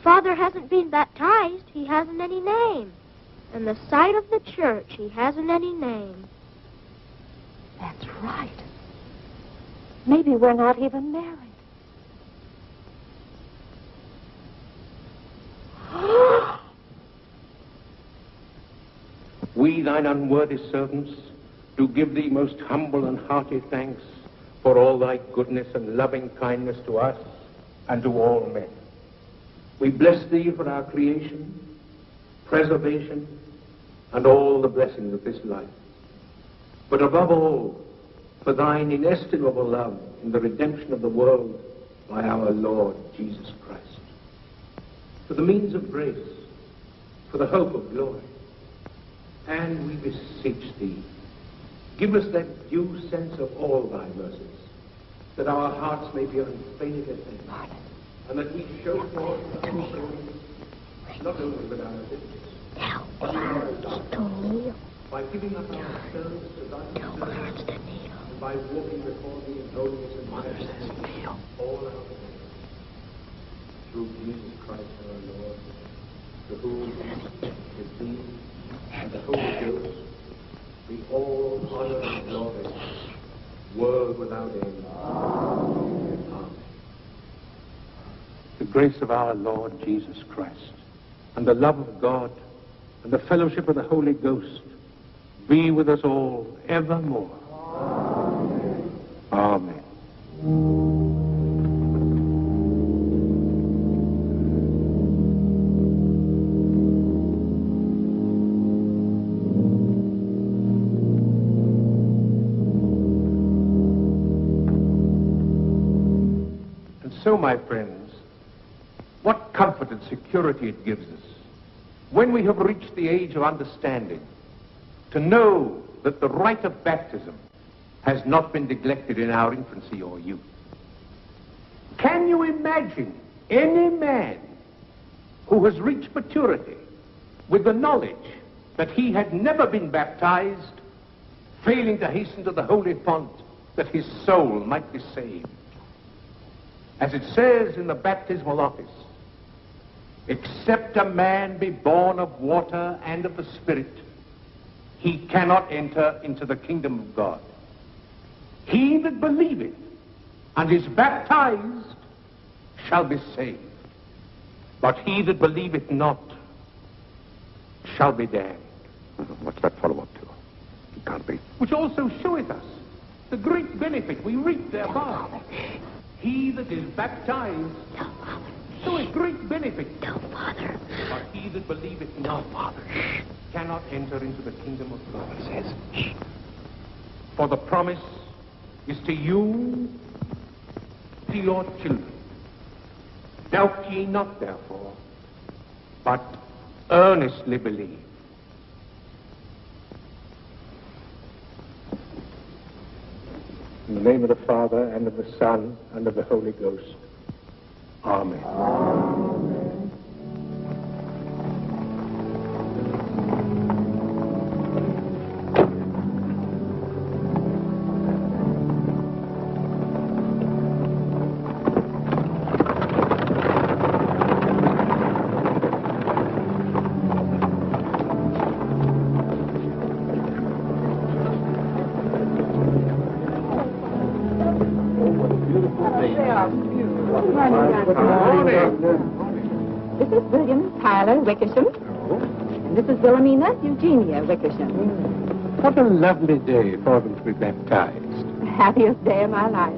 Father hasn't been baptized, he hasn't any name. In the sight of the church, he hasn't any name. That's right. Maybe we're not even married. We, thine unworthy servants, do give thee most humble and hearty thanks for all thy goodness and loving kindness to us and to all men. We bless thee for our creation, preservation, and all the blessings of this life. But above all, for thine inestimable love in the redemption of the world by our Lord Jesus Christ. For the means of grace, for the hope of glory. And we beseech thee, give us that due sense of all thy mercies, that our hearts may be unfeignedly thankful, and that we show forth thy praise, not only with our lips, by giving up ourselves to thy service, and by walking before thee in holiness and majesty all our days. Through Jesus Christ our Lord, to whom, with thee, and the Holy Ghost, be all honor and glory, world without end. Amen. The grace of our Lord Jesus Christ, and the love of God, and the fellowship of the Holy Ghost, be with us all evermore. Amen. Amen. So, my friends, what comfort and security it gives us when we have reached the age of understanding to know that the rite of baptism has not been neglected in our infancy or youth. Can you imagine any man who has reached maturity with the knowledge that he had never been baptized, failing to hasten to the holy font that his soul might be saved? As it says in the baptismal office, except a man be born of water and of the Spirit, he cannot enter into the kingdom of God. He that believeth and is baptized shall be saved, but he that believeth not shall be damned. What's that follow up to? It can't be. Which also showeth us the great benefit we reap thereby. He that is baptized showeth great benefit. But he that believeth not cannot enter into the kingdom of God. For the promise is to you, to your children. Doubt ye not, therefore, but earnestly believe. In the name of the Father, and of the Son, and of the Holy Ghost. Amen. This is William Tyler Wickersham. And this is Wilhelmina Eugenia Wickersham. What a lovely day for them to be baptized. The happiest day of my life.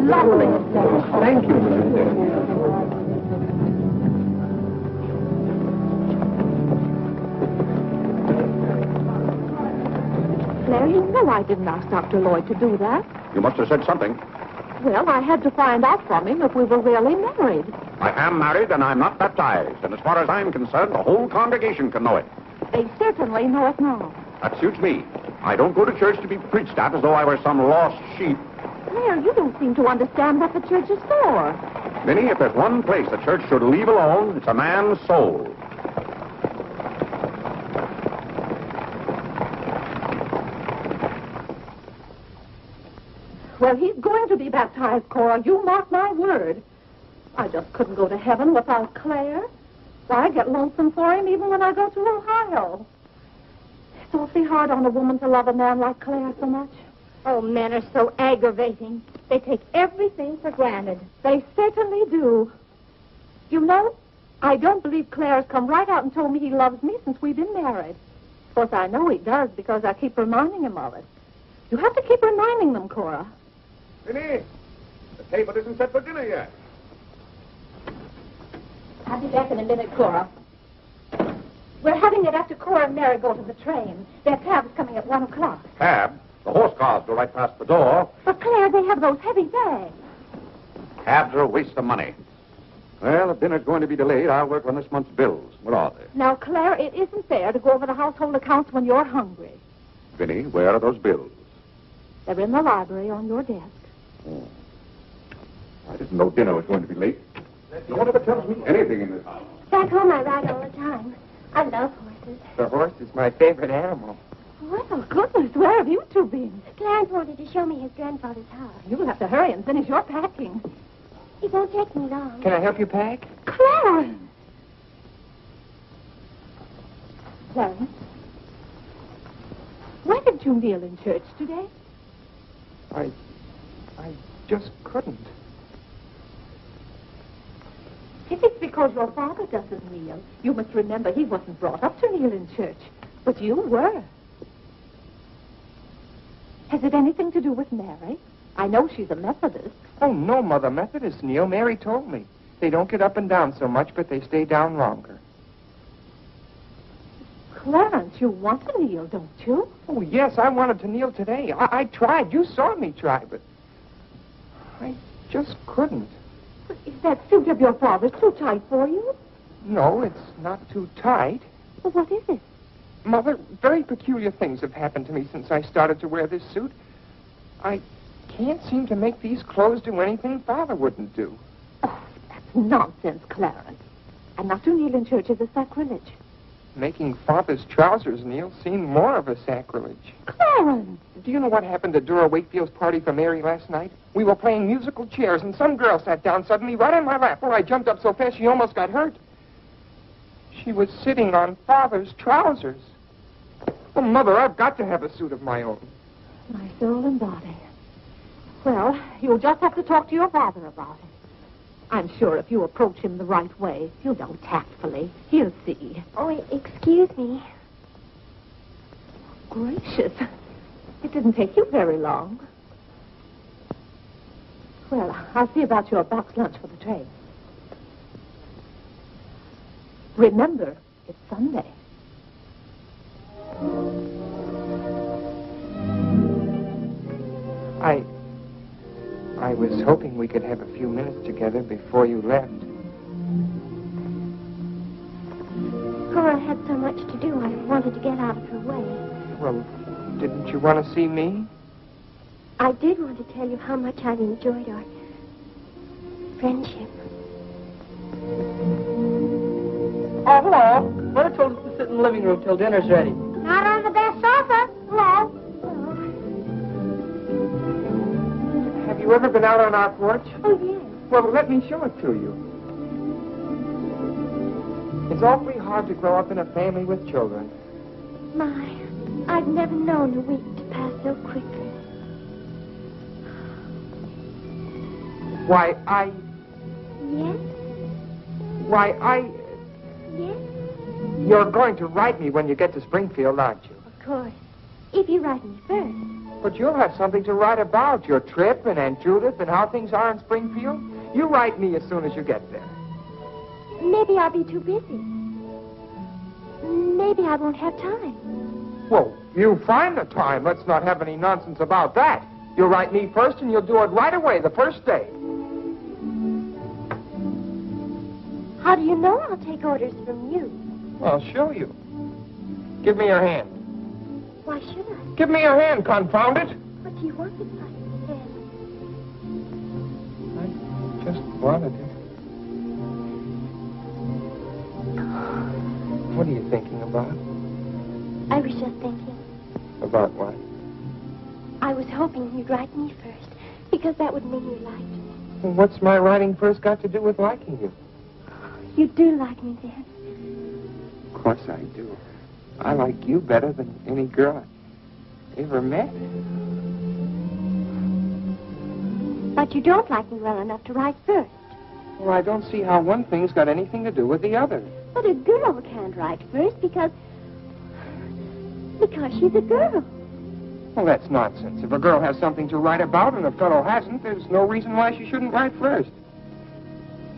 Lovely day. Thank you. Claire, you know I didn't ask Dr. Lloyd to do that. You must have said something. Well, I had to find out from him if we were really married. I am married and I'm not baptized. And as far as I'm concerned, the whole congregation can know it. They certainly know it now. That suits me. I don't go to church to be preached at as though I were some lost sheep. Claire, you don't seem to understand what the church is for. Minnie, if there's one place the church should leave alone, it's a man's soul. Well, he's going to be baptized, Cora. You mark my word. I just couldn't go to heaven without Claire. Why, I get lonesome for him even when I go to Ohio. It's awfully hard on a woman to love a man like Claire so much. Oh, men are so aggravating. They take everything for granted. They certainly do. You know, I don't believe Claire has come right out and told me he loves me since we've been married. Of course, I know he does because I keep reminding him of it. You have to keep reminding them, Cora. Minnie, the table isn't set for dinner yet. I'll be back in a minute, Cora. We're having it after Cora and Mary go to the train. Their cab's coming at 1 o'clock. Cab? The horse cars go right past the door. But, Claire, they have those heavy bags. Cabs are a waste of money. Well, if dinner's going to be delayed, I'll work on this month's bills. What are they? Now, Claire, it isn't fair to go over the household accounts when you're hungry. Vinny, where are those bills? They're in the library on your desk. Oh. I didn't know dinner was going to be late. No one ever tells me anything in this house. Back home I ride all the time. I love horses. The horse is my favorite animal. Well, goodness, where have you two been? Clarence wanted to show me his grandfather's house. You'll have to hurry and finish your packing. It won't take me long. Can I help you pack? Clarence! Clarence? Why didn't you kneel in church today? I just couldn't. If it's because your father doesn't kneel, you must remember he wasn't brought up to kneel in church. But you were. Has it anything to do with Mary? I know she's a Methodist. Oh, no, Mother. Methodists kneel. Mary told me. They don't get up and down so much, but they stay down longer. Clarence, you want to kneel, don't you? Oh, yes, I wanted to kneel today. I tried. You saw me try, but I just couldn't. But is that suit of your father's too tight for you? No, it's not too tight. Well, what is it? Mother, very peculiar things have happened to me since I started to wear this suit. I can't seem to make these clothes do anything Father wouldn't do. Oh, that's nonsense, Clarence. And not to kneel in church is a sacrilege. Making Father's trousers kneel seemed more of a sacrilege. Clarence! Do you know what happened at Dora Wakefield's party for Mary last night? We were playing musical chairs, and some girl sat down suddenly right on my lap. Well, I jumped up so fast she almost got hurt. She was sitting on Father's trousers. Oh, Mother, I've got to have a suit of my own. My soul and body. Well, you'll just have to talk to your father about it. I'm sure if you approach him the right way, you know, tactfully, he'll see. Oh, excuse me. Gracious. It didn't take you very long. Well, I'll see about your box lunch for the train. Remember, it's Sunday. I was hoping we could have a few minutes together before you left. Cora had so much to do, I wanted to get out of her way. Well, didn't you want to see me? I did want to tell you how much I've enjoyed our friendship. Oh, hello. Mother told us to sit in the living room till dinner's ready. Not on the best sofa. Hello. Have you ever been out on our porch? Oh, yes. Well, let me show it to you. It's awfully hard to grow up in a family with children. My, I've never known a week to pass so quickly. Why, Yes? Yes? You're going to write me when you get to Springfield, aren't you? Of course. If you write me first. But you'll have something to write about, your trip and Aunt Judith and how things are in Springfield. You write me as soon as you get there. Maybe I'll be too busy. Maybe I won't have time. Well, you find the time. Let's not have any nonsense about that. You'll write me first and you'll do it right away, the first day. How do you know I'll take orders from you? I'll show you. Give me your hand. Why should I? Give me your hand, confound it. What do you want with my hand? I just wanted it. What are you thinking about? I was just thinking. About what? I was hoping you'd write me first, because that would mean you liked me. Well, what's my writing first got to do with liking you? You do like me then. Of course I do. I like you better than any girl I ever met. But you don't like me well enough to write first. Well, I don't see how one thing's got anything to do with the other. But a girl can't write first because she's a girl. Well, that's nonsense. If a girl has something to write about and a fellow hasn't, there's no reason why she shouldn't write first.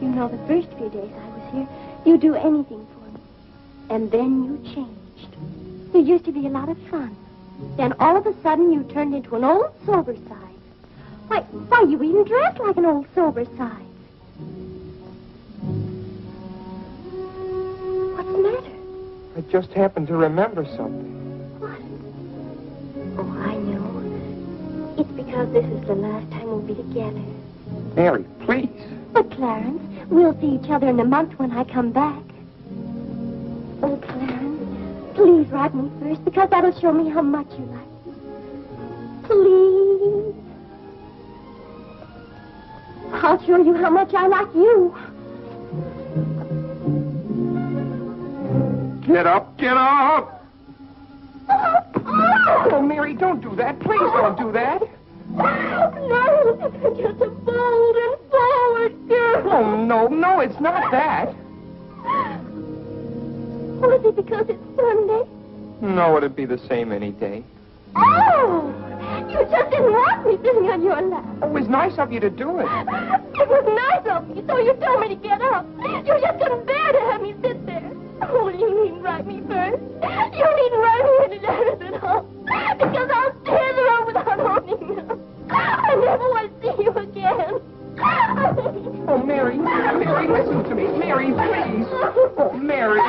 You know, the first few days I was here, you'd do anything for me. And then you changed. You used to be a lot of fun. Then all of a sudden you turned into an old sober side. Why, you even dressed like an old sober side. What's the matter? I just happened to remember something. What? Oh, I know. It's because this is the last time we'll be together. Mary, please. But, Clarence, we'll see each other in a month when I come back. Oh, Clarence, please write me first, because that'll show me how much you like me. Please. I'll show you how much I like you. Get up, get up! Oh, Mary, don't do that. Please don't do that. No, I'm just a bold and forward girl. Oh, no, it's not that. Oh, is it because it's Sunday? No, it'd be the same any day. Oh, you just didn't want me sitting on your lap. It was nice of you to do it. It was nice of me, so you told me to get up. You just couldn't bear to have me sit there. Oh, you needn't write me first. You needn't write me any letters at all. Because I'll tear them up without owning them. I never want to see you again. Oh, Mary, Mary, listen to me. Mary, please. Oh, Mary.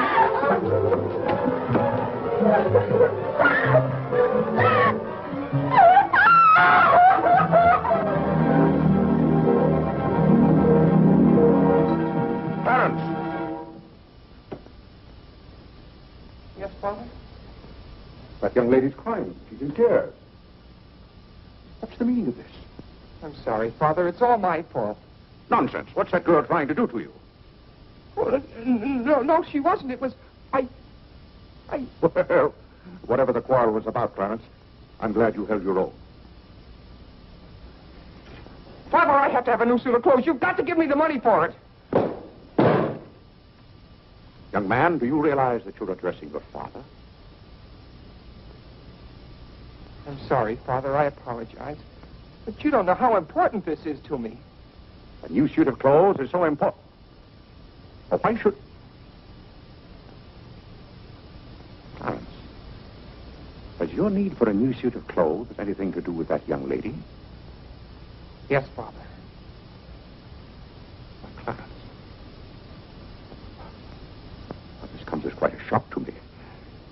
Clarence! Yes, Father? That young lady's crying. She's in tears. What's the meaning of this? I'm sorry, Father. It's all my fault. Nonsense. What's that girl trying to do to you? Well, no, she wasn't. It was... Well, whatever the quarrel was about, Clarence, I'm glad you held your own. Father, I have to have a new suit of clothes. You've got to give me the money for it. Young man, do you realize that you're addressing your father? I'm sorry, Father. I apologize. But you don't know how important this is to me. A new suit of clothes is so important. Oh, why should... Clarence, has your need for a new suit of clothes anything to do with that young lady? Yes, Father. Oh, Clarence. Well, this comes as quite a shock to me.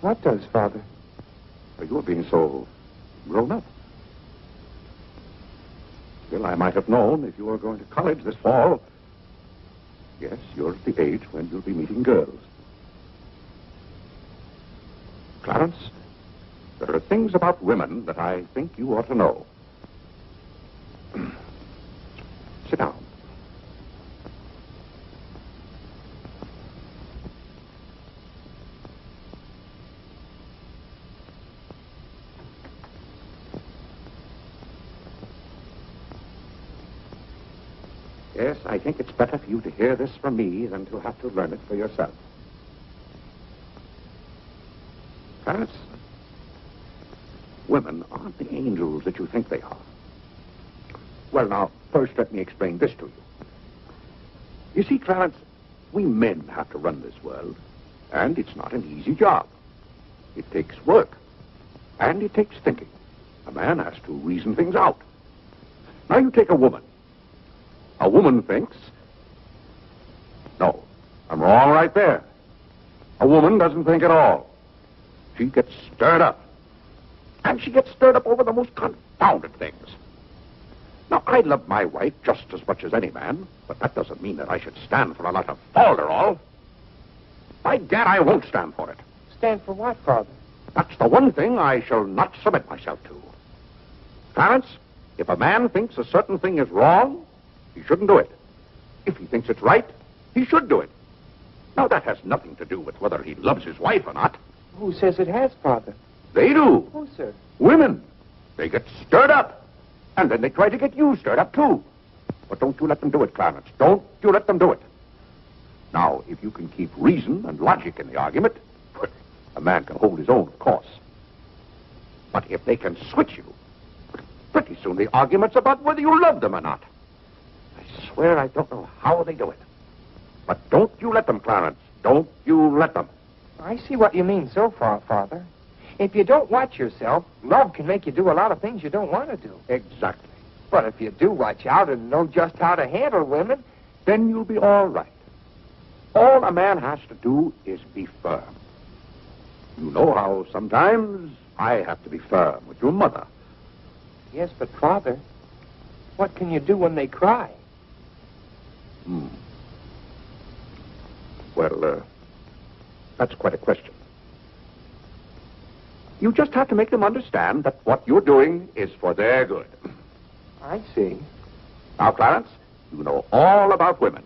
What does, Father? Well, you're being so grown up. Still, I might have known if you were going to college this fall. Yes, you're at the age when you'll be meeting girls. Clarence, there are things about women that I think you ought to know. Sit down. Yes, I think it's better for you to hear this from me than to have to learn it for yourself. Clarence, women aren't the angels that you think they are. Well, now, first let me explain this to you. You see, Clarence, we men have to run this world, and it's not an easy job. It takes work, and it takes thinking. A man has to reason things out. Now, you take a woman. A woman thinks... No, I'm wrong right there. A woman doesn't think at all. She gets stirred up. And she gets stirred up over the most confounded things. Now, I love my wife just as much as any man, but that doesn't mean that I should stand for a lot of falderall. By gad, I won't stand for it. Stand for what, Father? That's the one thing I shall not submit myself to. Clarence, if a man thinks a certain thing is wrong, he shouldn't do it. If he thinks it's right, he should do it. Now, that has nothing to do with whether he loves his wife or not. Who says it has, Father? They do. Who, sir? Women. They get stirred up. And then they try to get you stirred up, too. But don't you let them do it, Clarence. Don't you let them do it. Now, if you can keep reason and logic in the argument, well, a man can hold his own, of course. But if they can switch you, pretty soon the argument's about whether you love them or not. I swear I don't know how they do it. But don't you let them, Clarence. Don't you let them. I see what you mean so far, Father. If you don't watch yourself, love can make you do a lot of things you don't want to do. Exactly. But if you do watch out and know just how to handle women, then you'll be all right. All a man has to do is be firm. You know how sometimes I have to be firm with your mother. Yes, but Father, what can you do when they cry? Well, that's quite a question. You just have to make them understand that what you're doing is for their good. I see. Now, Clarence, you know all about women.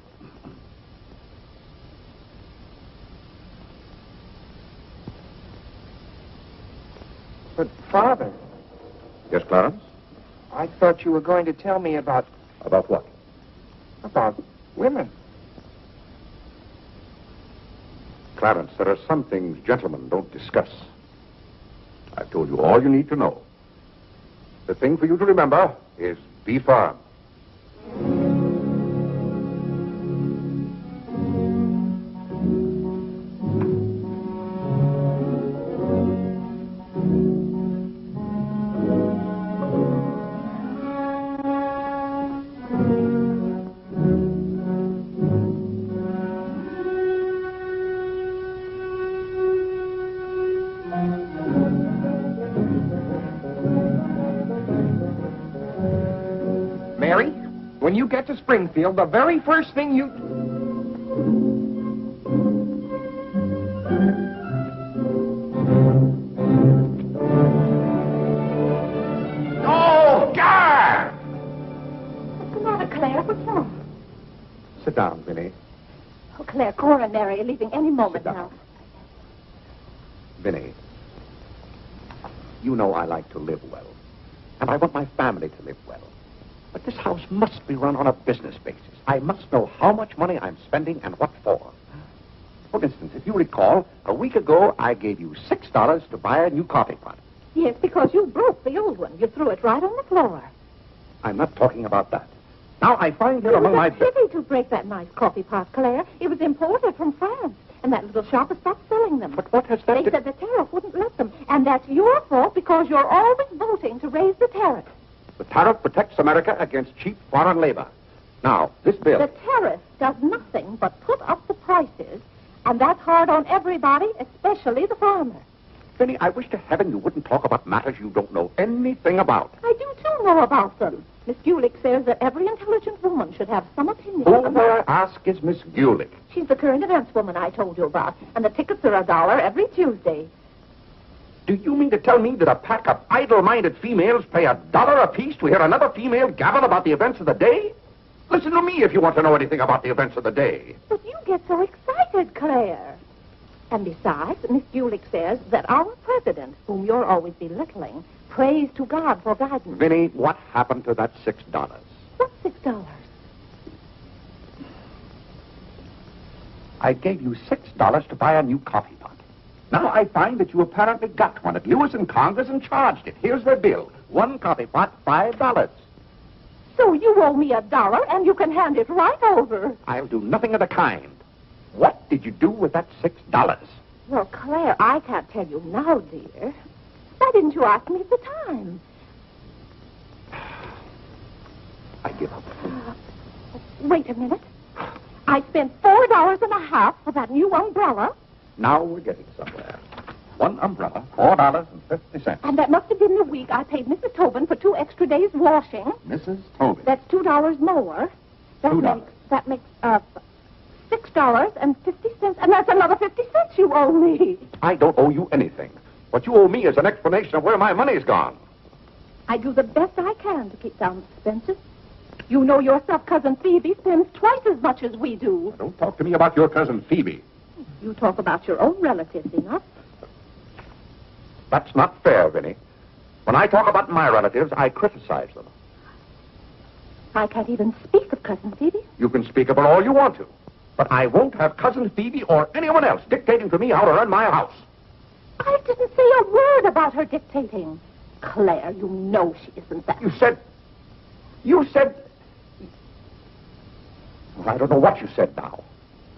But, Father... Yes, Clarence? I thought you were going to tell me about... About what? About women. Clarence, there are some things gentlemen don't discuss. I've told you all you need to know. The thing for you to remember is be firm. When you get to Springfield, the very first thing you... Oh, God! What's the matter, Claire? What's wrong? Sit down, Vinny. Oh, Claire, Cora and Mary are leaving any moment Sit down. now. Vinny, you know I like to live well. And I want my family to live well. But this house must be run on a business basis. I must know how much money I'm spending and what for. For instance, if you recall, a week ago I gave you $6 to buy a new coffee pot. Yes, because you broke the old one. You threw it right on the floor. I'm not talking about that. Now I find here It among my... was a pity to break that nice coffee pot, Claire. It was imported from France. And that little shop has stopped selling them. But what has that... They said the tariff wouldn't let them. And that's your fault because you're always voting to raise the tariff. The tariff protects America against cheap foreign labor. Now, this bill... The tariff does nothing but put up the prices. And that's hard on everybody, especially the farmer. Vinny, I wish to heaven you wouldn't talk about matters you don't know anything about. I do, too, know about them. Miss Gulick says that every intelligent woman should have some opinion Who, about... may I ask, is Miss Gulick? She's the current events woman I told you about. And the tickets are $1 every Tuesday. Do you mean to tell me that a pack of idle-minded females pay $1 apiece to hear another female gabble about the events of the day? Listen to me if you want to know anything about the events of the day. But you get so excited, Claire. And besides, Miss Gulick says that our president, whom you're always belittling, prays to God for guidance. Vinny, what happened to that $6? What's $6? I gave you $6 to buy a new coffee pot. Now I find that you apparently got one of you was in Congress and charged it. Here's the bill. One coffee pot, $5. So you owe me $1 and you can hand it right over. I'll do nothing of the kind. What did you do with that $6? Well, Claire, I can't tell you now, dear. Why didn't you ask me at the time? I give up. Wait a minute. I spent $4.50 for that new umbrella. Now we're getting somewhere. One umbrella, $4.50. And that must have been the week I paid Mrs. Tobin for 2 extra days washing. Mrs. Tobin. That's $2 more. $2. That makes $6.50, and that's another 50 cents you owe me. I don't owe you anything. What you owe me is an explanation of where my money's gone. I do the best I can to keep down expenses. You know yourself, Cousin Phoebe spends twice as much as we do. Don't talk to me about your cousin Phoebe. You talk about your own relatives enough. That's not fair, Vinny. When I talk about my relatives, I criticize them. I can't even speak of Cousin Phoebe. You can speak about all you want to. But I won't have Cousin Phoebe or anyone else dictating to me how to run my house. I didn't say a word about her dictating. Claire, you know she isn't that. You said... Well, I don't know what you said now.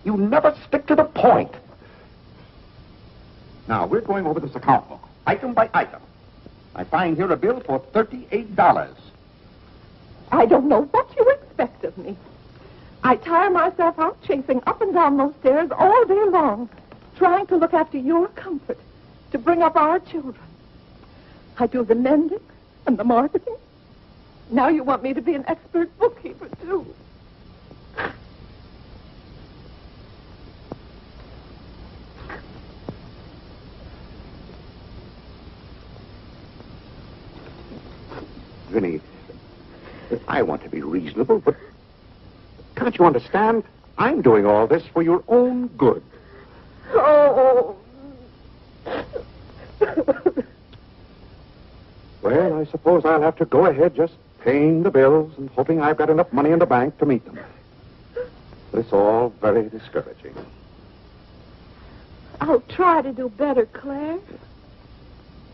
You never stick to the point. Now, we're going over this account book, item by item. I find here a bill for $38. I don't know what you expect of me. I tire myself out chasing up and down those stairs all day long, trying to look after your comfort, to bring up our children. I do the mending and the marketing. Now you want me to be an expert bookkeeper, too. Vinny, I want to be reasonable, but can't you understand? I'm doing all this for your own good. Oh. Well, I suppose I'll have to go ahead just paying the bills and hoping I've got enough money in the bank to meet them. But it's all very discouraging. I'll try to do better, Claire.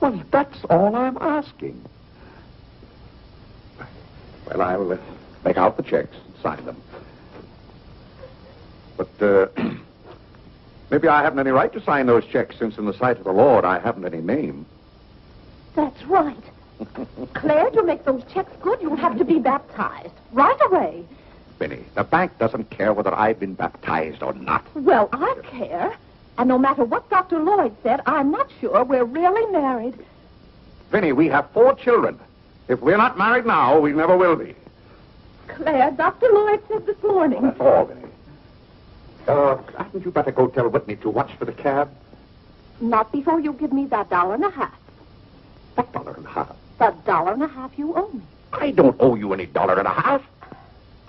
Well, that's all I'm asking. Well, I'll make out the checks and sign them. But maybe I haven't any right to sign those checks since in the sight of the Lord I haven't any name. That's right. Claire, to make those checks good, you'll have to be baptized right away. Vinny, the bank doesn't care whether I've been baptized or not. Well, I care. And no matter what Dr. Lloyd said, I'm not sure we're really married. Vinny, we have 4 children. If we're not married now, we never will be. Claire, Dr. Lloyd said this morning. That's all, Vinny. Hadn't you better go tell Whitney to watch for the cab? Not before you give me that $1.50. What $1.50? The $1.50 you owe me. I don't owe you any $1.50.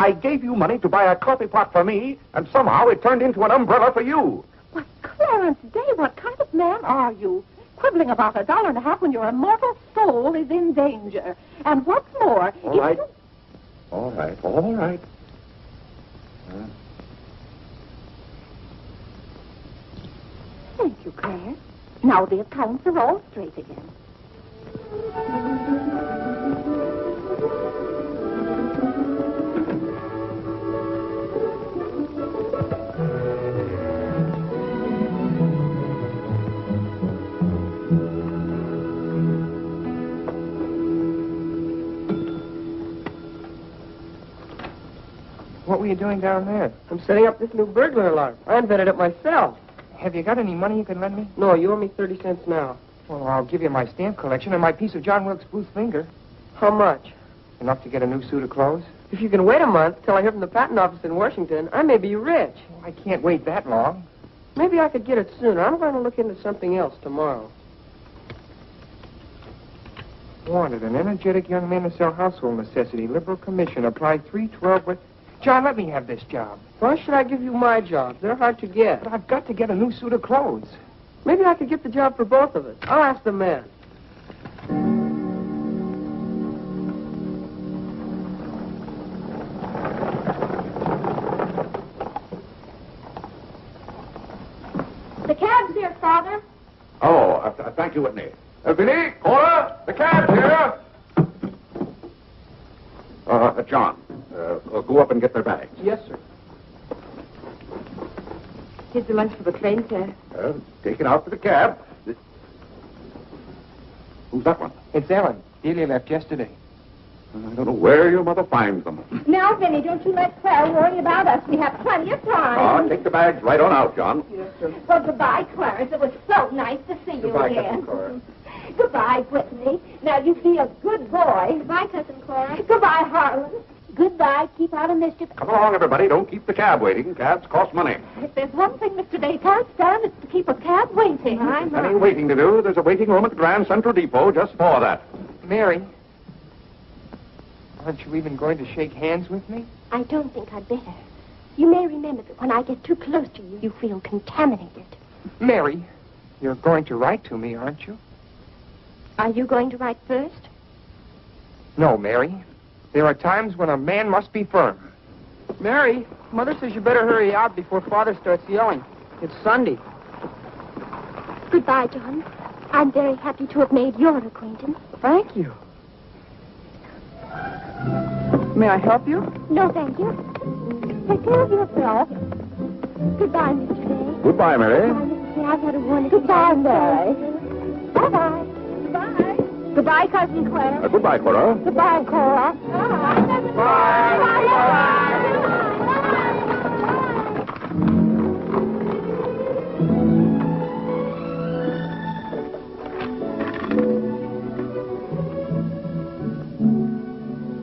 I gave you money to buy a coffee pot for me, and somehow it turned into an umbrella for you. But Clarence Day, what kind of man are you? Quibbling about $1.50 when your immortal soul is in danger. And what's more, All right. All right. Thank you, Claire. Now the accounts are all straight again. What were you doing down there? I'm setting up this new burglar alarm. I invented it myself. Have you got any money you can lend me? No, you owe me 30 cents now. Well, I'll give you my stamp collection and my piece of John Wilkes Booth finger. How much? Enough to get a new suit of clothes? If you can wait a month till I hear from the patent office in Washington, I may be rich. Well, I can't wait that long. Maybe I could get it sooner. I'm going to look into something else tomorrow. Wanted, an energetic young man to sell household necessity. Liberal commission. Apply 312 with... John, let me have this job. Why should I give you my jobs? They're hard to get. But I've got to get a new suit of clothes. Maybe I could get the job for both of us. I'll ask the man. The cab's here, Father. Oh, thank you, Whitney. Vinny, Cora, the cab's here. John, go up and get their bags. Yes, sir. Here's the lunch for the train, sir. Take it out to the cab. Who's that one? It's Ellen. Delia left yesterday. I don't know where your mother finds them. Now, Vinny, don't you let Claire worry about us. We have plenty of time. Take the bags right on out, John. Yes, sir. Well, goodbye, Clarence. It was so nice to see you Goodbye, again. Cousin Cora. Goodbye, Whitney. Now, you be a good boy. Goodbye, Cousin Cora. Goodbye, Harlan. Goodbye. Keep out of mischief. Come along, everybody. Don't keep the cab waiting. Cabs cost money. If there's one thing Mr. Day can't stand, it's to keep a cab waiting. Any waiting to do, there's a waiting room at the Grand Central Depot just for that. Mary, aren't you even going to shake hands with me? I don't think I'd better. You may remember that when I get too close to you, you feel contaminated. Mary, you're going to write to me, aren't you? Are you going to write first? No, Mary. There are times when a man must be firm. Mary, Mother says you better hurry out before Father starts yelling. It's Sunday. Goodbye, John. I'm very happy to have made your acquaintance. Thank you. May I help you? No, thank you. Take care of yourself. Goodbye, Mr. Day. Goodbye, Mary. Goodbye, Mr. Day. I've had a wonderful Goodbye, time. Mary. Bye-bye. Bye. Goodbye, Cousin Claire. Goodbye, Cora. Goodbye, Cora.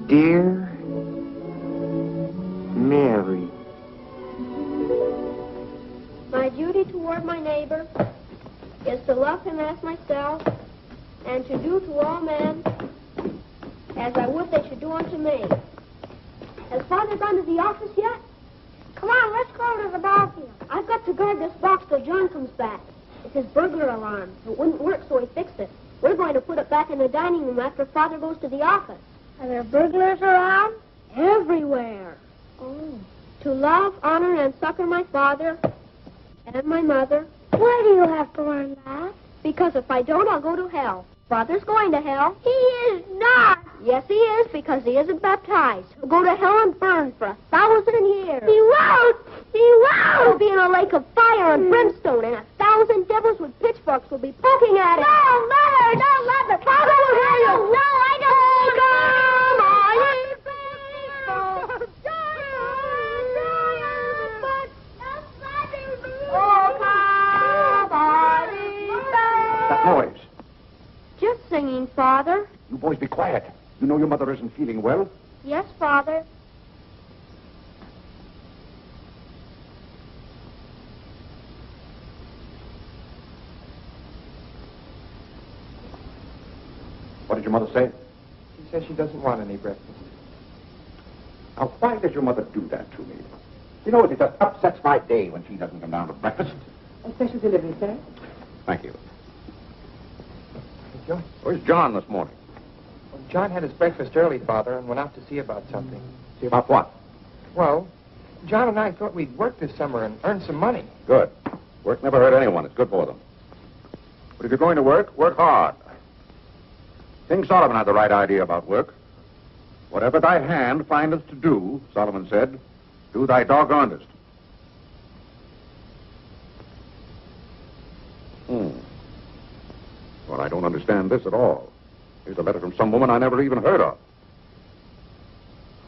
Dear Mary. My duty toward my neighbor is to love him as myself and to do to all men as I would they should do unto me. Has Father gone to the office yet? Come on, let's go to the ball field. I've got to guard this box till John comes back. It's his burglar alarm. It wouldn't work, so he fixed it. We're going to put it back in the dining room after Father goes to the office. Are there burglars around? Everywhere. Oh. To love, honor, and succor my father and my mother. Why do you have to learn that? Because if I don't, I'll go to hell. Father's going to hell. He is not. Yes, he is, because he isn't baptized. He'll go to hell and burn for 1,000 years. He won't. He won't. He'll be in a lake of fire and brimstone, and 1,000 devils with pitchforks will be poking at him. No, Mother, don't let the Father will hear you. No, I don't. That noise. Just singing, Father. You boys be quiet. You know your mother isn't feeling well. Yes, Father. She says she doesn't want any breakfast. Now, why does your mother do that to me? You know, it just upsets my day when she doesn't come down to breakfast. A special delivery, sir. Thank you. John? Where's John this morning? Well, John had his breakfast early, Father, and went out to see about something. See about what? Well, John and I thought we'd work this summer and earn some money. Good. Work never hurt anyone. It's good for them. But if you're going to work, work hard. King Solomon had the right idea about work. Whatever thy hand findeth to do, Solomon said, do thy doggonedest. Well, I don't understand this at all. Here's a letter from some woman I never even heard of.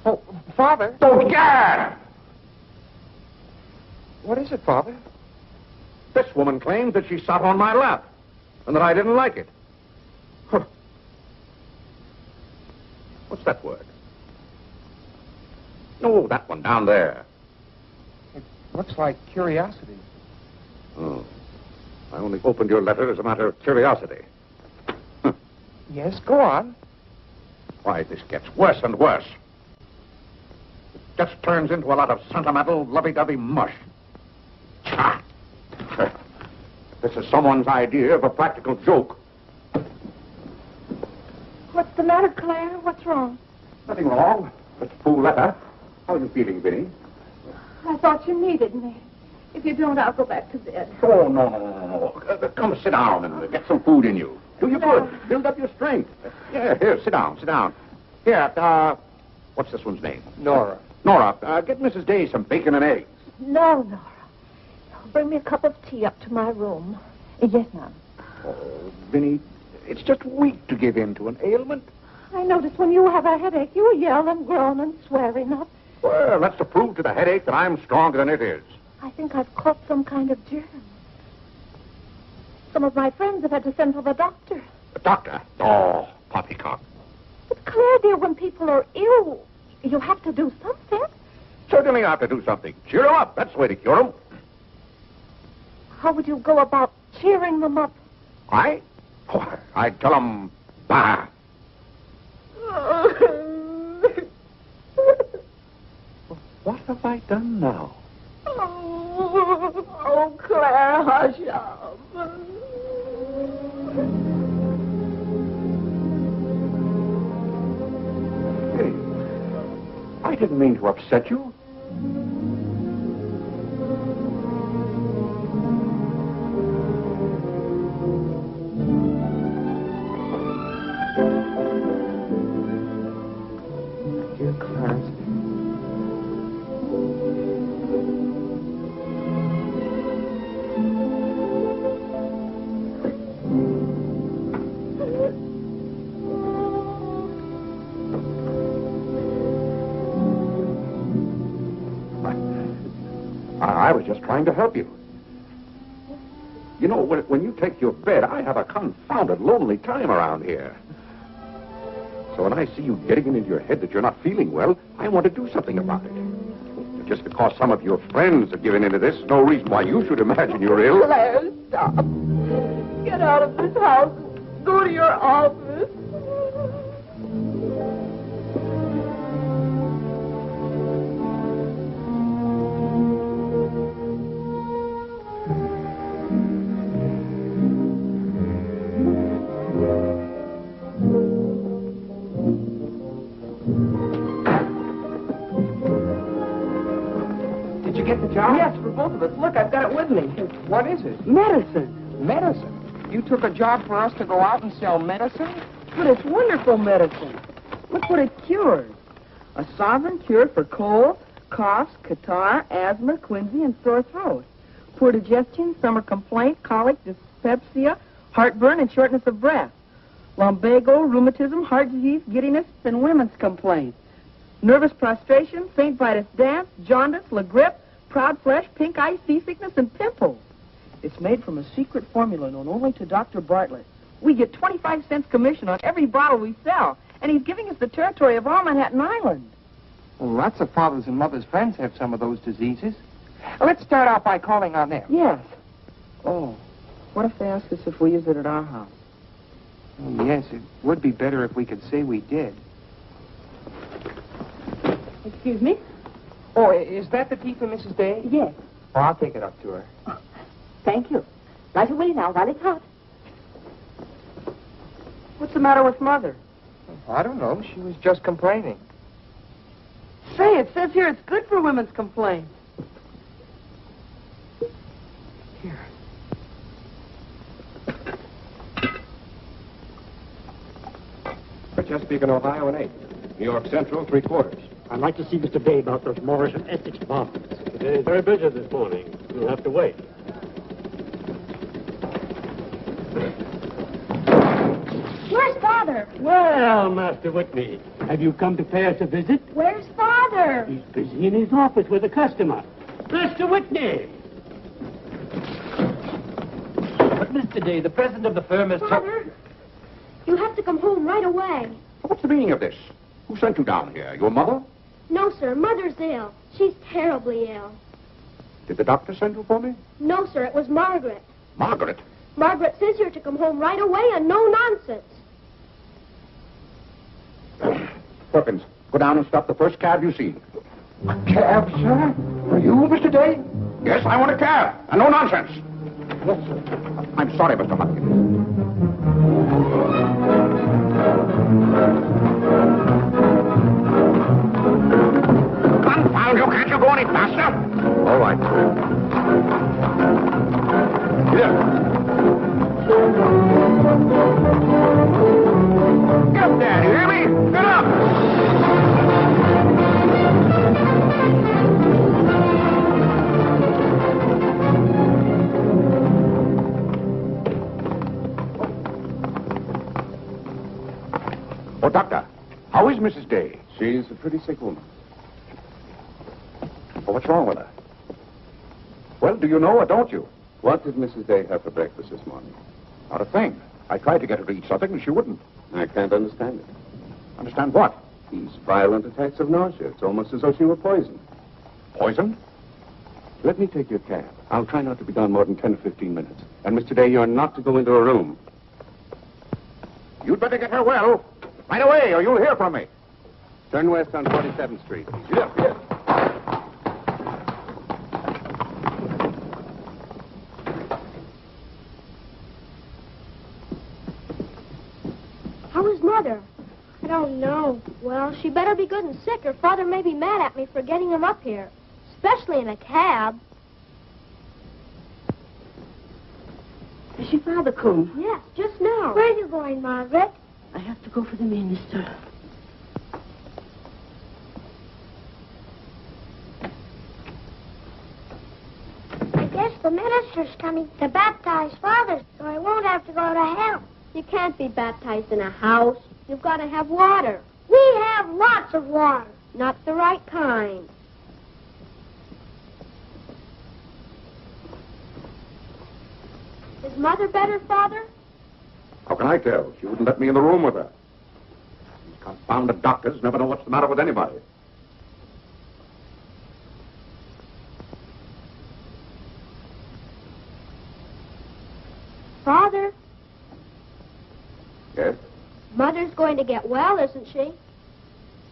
Oh, Father! Oh, Gad! What is it, Father? This woman claims that she sat on my lap and that I didn't like it. Huh. What's that word? No, that one down there. It looks like curiosity. Oh. I only opened your letter as a matter of curiosity. Yes, go on. Why, this gets worse and worse. It just turns into a lot of sentimental, lovey-dovey mush. Cha! This is someone's idea of a practical joke. What's the matter, Claire? What's wrong? Nothing wrong. Just a fool letter. How are you feeling, Vinny? I thought you needed me. If you don't, I'll go back to bed. Oh, no. Come sit down and get some food in you. Do you good. Build up your strength. Yeah, here, sit down. Here, what's this one's name? Nora. Nora, get Mrs. Day some bacon and eggs. No, Nora. Bring me a cup of tea up to my room. Yes, ma'am. Oh, Vinny, it's just weak to give in to an ailment. I notice when you have a headache, you yell and groan and swear enough. Well, that's to prove to the headache that I'm stronger than it is. I think I've caught some kind of germ. Some of my friends have had to send for the doctor. The doctor? Oh, poppycock. But Claire, dear, when people are ill, you have to do something. Certainly I have to do something. Cheer them up. That's the way to cure them. How would you go about cheering them up? I? Oh, I'd tell them, bah. What have I done now? Oh, Claire, hush up. Hey, I didn't mean to upset you. Dear Clarence. I was just trying to help you. You know, when you take your bed, I have a confounded lonely time around here. So when I see you getting it into your head that you're not feeling well, I want to do something about it. Just because some of your friends have given into this, no reason why you should imagine you're ill. Claire, stop. Get out of this house. Go to your office. Did you get the job? Yes, for both of us. Look, I've got it with me. What is it? Medicine. Medicine. You took a job for us to go out and sell medicine? But it's wonderful medicine. Look what it cures. A sovereign cure for cold, coughs, catarrh, asthma, quinsy, and sore throat. Poor digestion, summer complaint, colic, dyspepsia, heartburn, and shortness of breath. Lumbago, rheumatism, heart disease, giddiness, and women's complaints. Nervous prostration, faint vitus dance, jaundice, la grippe, proud flesh, pink eye, seasickness, and pimples. It's made from a secret formula known only to Dr. Bartlett. We get 25 cents commission on every bottle we sell, and he's giving us the territory of all Manhattan Island. Well, lots of fathers and mothers' friends have some of those diseases. Let's start out by calling on them. Yes. Oh, what if they ask us if we use it at our house? Oh, yes, it would be better if we could say we did. Excuse me? Oh, is that the tea for Mrs. Day? Yes. Oh, I'll take it up to her. Thank you. Right away now, while it's hot. What's the matter with Mother? I don't know. She was just complaining. Say, it says here it's good for women's complaints. Here. Chesapeake and Ohio, and 8. New York Central, 3/4. I'd like to see Mr. Day about those Morris and Essex bombs. They're very busy this morning. You'll have to wait. Where's Father? Well, Master Whitney, have you come to pay us a visit? Where's Father? He's busy in his office with a customer. Master Whitney! But, Mr. Day, the president of the firm has... Father, you have to come home right away. What's the meaning of this? Who sent you down here? Your mother? No, sir. Mother's ill. She's terribly ill. Did the doctor send you for me? No, sir. It was Margaret. Margaret. Margaret says you're to come home right away and no nonsense. Perkins, go down and stop the first cab you see. A cab, sir? For you, Mr. Day? Yes, I want a cab, and no nonsense. Yes, sir. I'm sorry, Mr. Hopkins. Confound you, can't you go any faster? All right. Here. Get up there, do you hear me? Get up! Oh, Doctor, how is Mrs. Day? She's a pretty sick woman. Oh, what's wrong with her? Well, do you know or don't you? What did Mrs. Day have for breakfast this morning? Not a thing. I tried to get her to eat something, and she wouldn't. I can't understand it. Understand what? These violent attacks of nausea. It's almost as though she were poisoned. Poisoned? Let me take your cab. I'll try not to be gone more than 10 or 15 minutes. And, Mr. Day, you're not to go into a room. You'd better get her well. Right away, or you'll hear from me. Turn west on 47th Street. Yes, yes. How is Mother? I don't know. Well, she better be good and sick, or Father may be mad at me for getting him up here. Especially in a cab. Is your father come? Yes, just now. Where are you going, Margaret? I have to go for the minister. I guess the minister's coming to baptize Father, so I won't have to go to hell. You can't be baptized in a house. You've got to have water. We have lots of water. Not the right kind. Is Mother better, Father? How can I tell? She wouldn't let me in the room with her. These confounded doctors never know what's the matter with anybody. Father, Yes? Mother's going to get well, isn't she?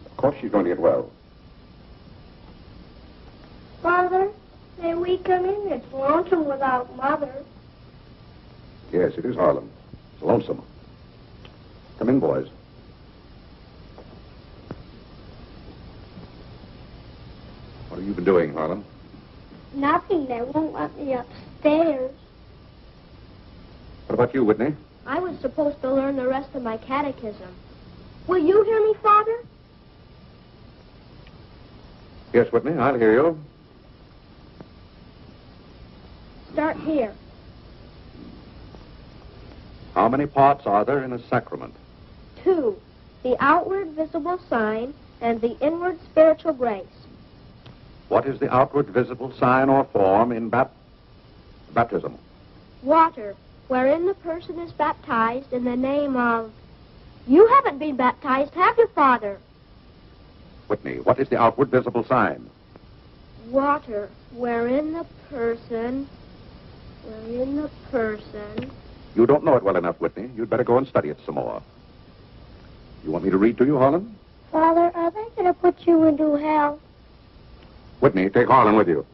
Of course she's going to get well. Father, may we come in? It's lonesome without Mother. Yes, it is Harlem. It's lonesome. Come in, boys. What have you been doing, Harlem? Nothing. They won't let me upstairs. What about you, Whitney? I was supposed to learn the rest of my catechism. Will you hear me, Father? Yes, Whitney, I'll hear you. Start here. How many parts are there in a sacrament? 2. The outward visible sign and the inward spiritual grace. What is the outward visible sign or form in baptism? Water, wherein the person is baptized in the name of... You haven't been baptized, have you, Father? Whitney, what is the outward visible sign? Water, wherein the person You don't know it well enough, Whitney. You'd better go and study it some more. You want me to read to you, Harlan? Father, are they going to put you into hell? Whitney, take Harlan with you.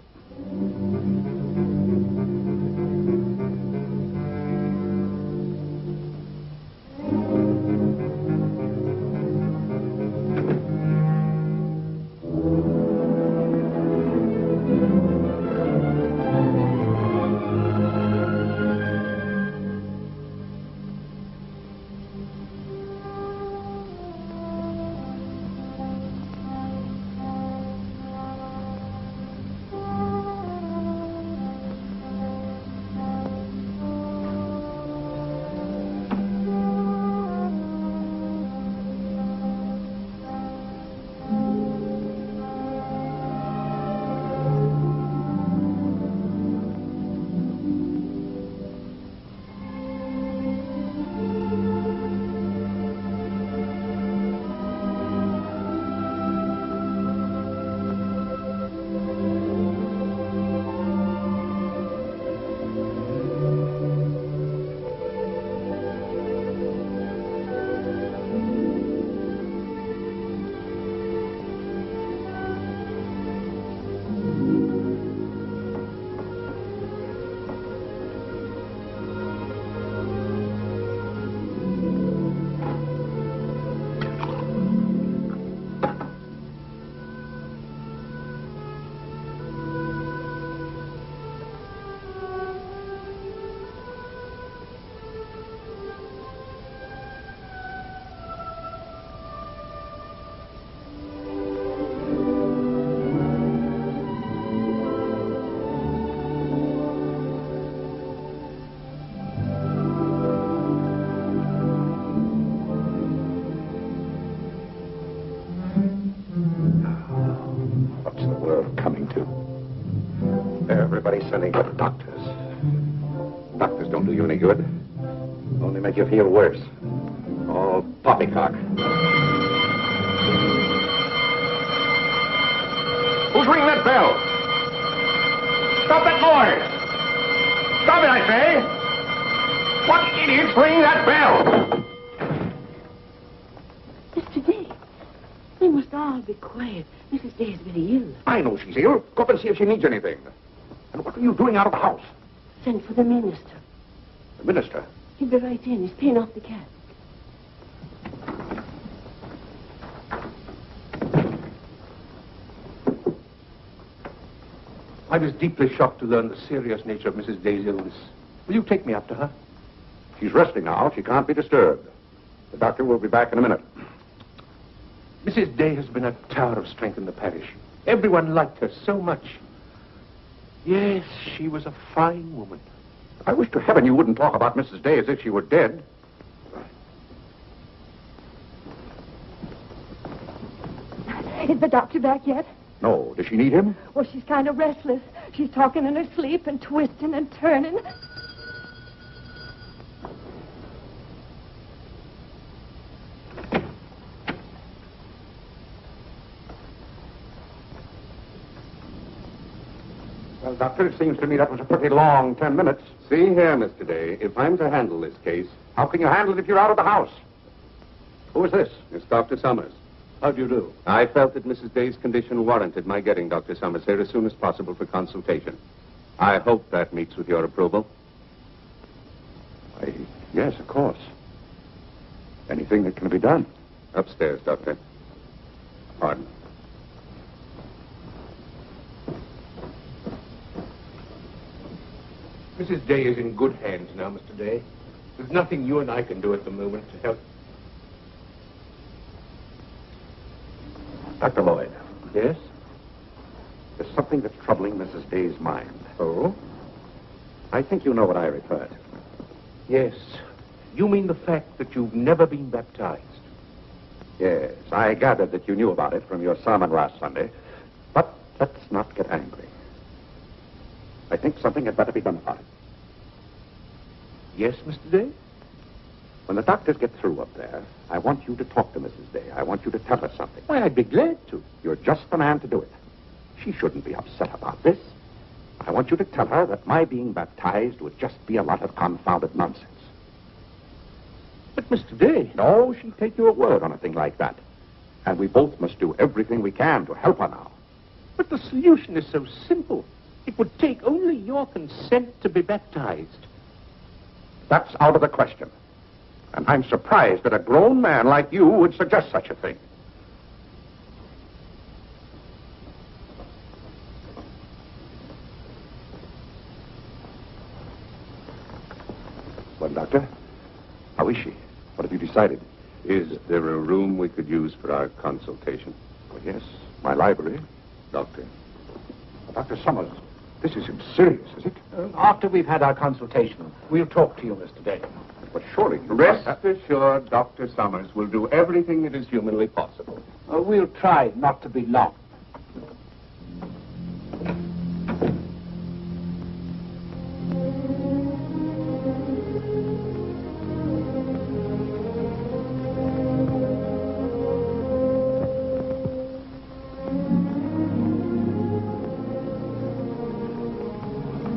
Everybody's sending for the doctors. Doctors don't do you any good. Only make you feel worse. All poppycock. Who's ringing that bell? Stop that noise! Stop it, I say! What idiot's ringing that bell? Mr. Day, we must all be quiet. Mrs. Day is very ill. I know she's ill. Go up and see if she needs anything. And what are you doing out of the house? Send for the minister. The minister? He'll be right in. He's paying off the cab. I was deeply shocked to learn the serious nature of Mrs. Day's illness. Will you take me up to her? She's resting now. She can't be disturbed. The doctor will be back in a minute. Mrs. Day has been a tower of strength in the parish. Everyone liked her so much. Yes, she was a fine woman. I wish to heaven you wouldn't talk about Mrs. Day as if she were dead. Is the doctor back yet? No. Does she need him? Well, she's kind of restless. She's talking in her sleep and twisting and turning. Well, Doctor, it seems to me that was a pretty long 10 minutes. See here, Mr. Day, if I'm to handle this case... How can you handle it if you're out of the house? Who is this? It's Dr. Summers. How do you do? I felt that Mrs. Day's condition warranted my getting Dr. Summers here as soon as possible for consultation. I hope that meets with your approval. Yes, of course. Anything that can be done. Upstairs, Doctor. Pardon. Mrs. Day is in good hands now, Mr. Day. There's nothing you and I can do at the moment to help. Dr. Lloyd. Yes? There's something that's troubling Mrs. Day's mind. Oh? I think you know what I refer to. Yes. You mean the fact that you've never been baptized? Yes, I gathered that you knew about it from your sermon last Sunday. But let's not get angry. I think something had better be done about it. Yes, Mr. Day? When the doctors get through up there, I want you to talk to Mrs. Day. I want you to tell her something. Why, I'd be glad to. You're just the man to do it. She shouldn't be upset about this. I want you to tell her that my being baptized would just be a lot of confounded nonsense. But, Mr. Day... No, she'll take your word on a thing like that. And we both must do everything we can to help her now. But the solution is so simple. It would take only your consent to be baptized. That's out of the question. And I'm surprised that a grown man like you would suggest such a thing. Well, Doctor, how is she? What have you decided? Is there a room we could use for our consultation? Well, yes, my library. Doctor. Dr. Summers, this isn't serious, is it? After we've had our consultation, we'll talk to you, Mr. Day. But surely... Rest assured, Dr. Summers will do everything that is humanly possible. We'll try not to be long.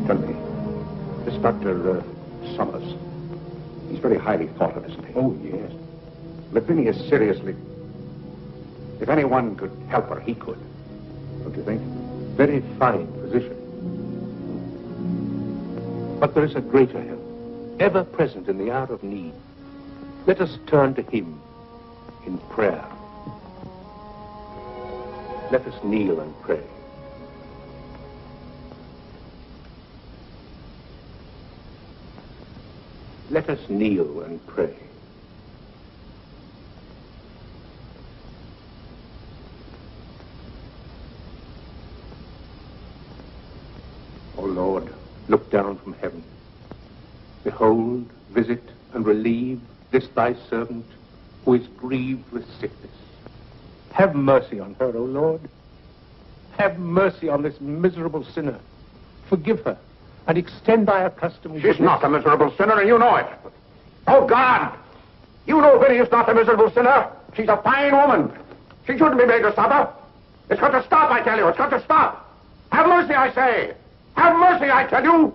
Tell me, this Dr. Summers, he's very highly thought of, isn't he? Oh, yes. Lavinia is seriously... If anyone could help her, he could. Don't you think? Very fine physician. But there is a greater help, ever present in the hour of need. Let us turn to him in prayer. Let us kneel and pray. Let us kneel and pray. O Lord, look down from heaven. Behold, visit, and relieve this thy servant who is grieved with sickness. Have mercy on her, O Lord. Have mercy on this miserable sinner. Forgive her, and extend thy accustomed She's not a miserable sinner, and you know it. Oh, God! You know Vinny is not a miserable sinner. She's a fine woman. She shouldn't be made to suffer. It's got to stop, I tell you. It's got to stop. Have mercy, I say. Have mercy, I tell you.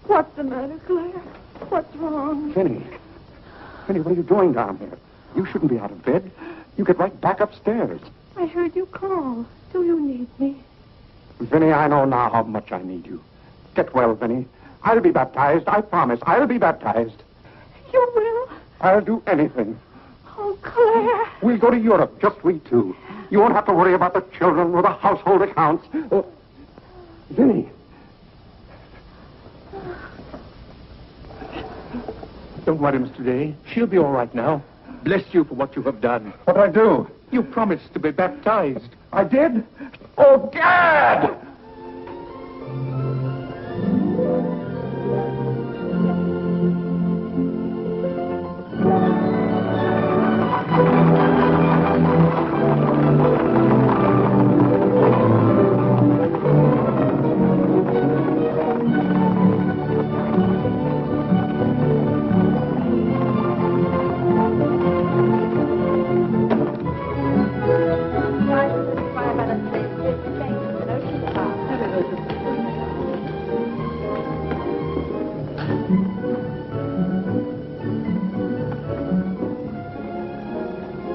What's the matter, Claire? What's wrong? Vinny. Vinny, what are you doing down here? You shouldn't be out of bed. You get right back upstairs. I heard you call. Do you need me? Vinny, I know now how much I need you. Get well, Vinny. I'll be baptized. I promise. I'll be baptized. You will? I'll do anything. Oh, Claire. We'll go to Europe, just we two. You won't have to worry about the children or the household accounts. Oh, Vinny. Don't worry, Mr. Day. She'll be all right now. Bless you for what you have done. What'd I do? You promised to be baptized. I did? Oh, Gad!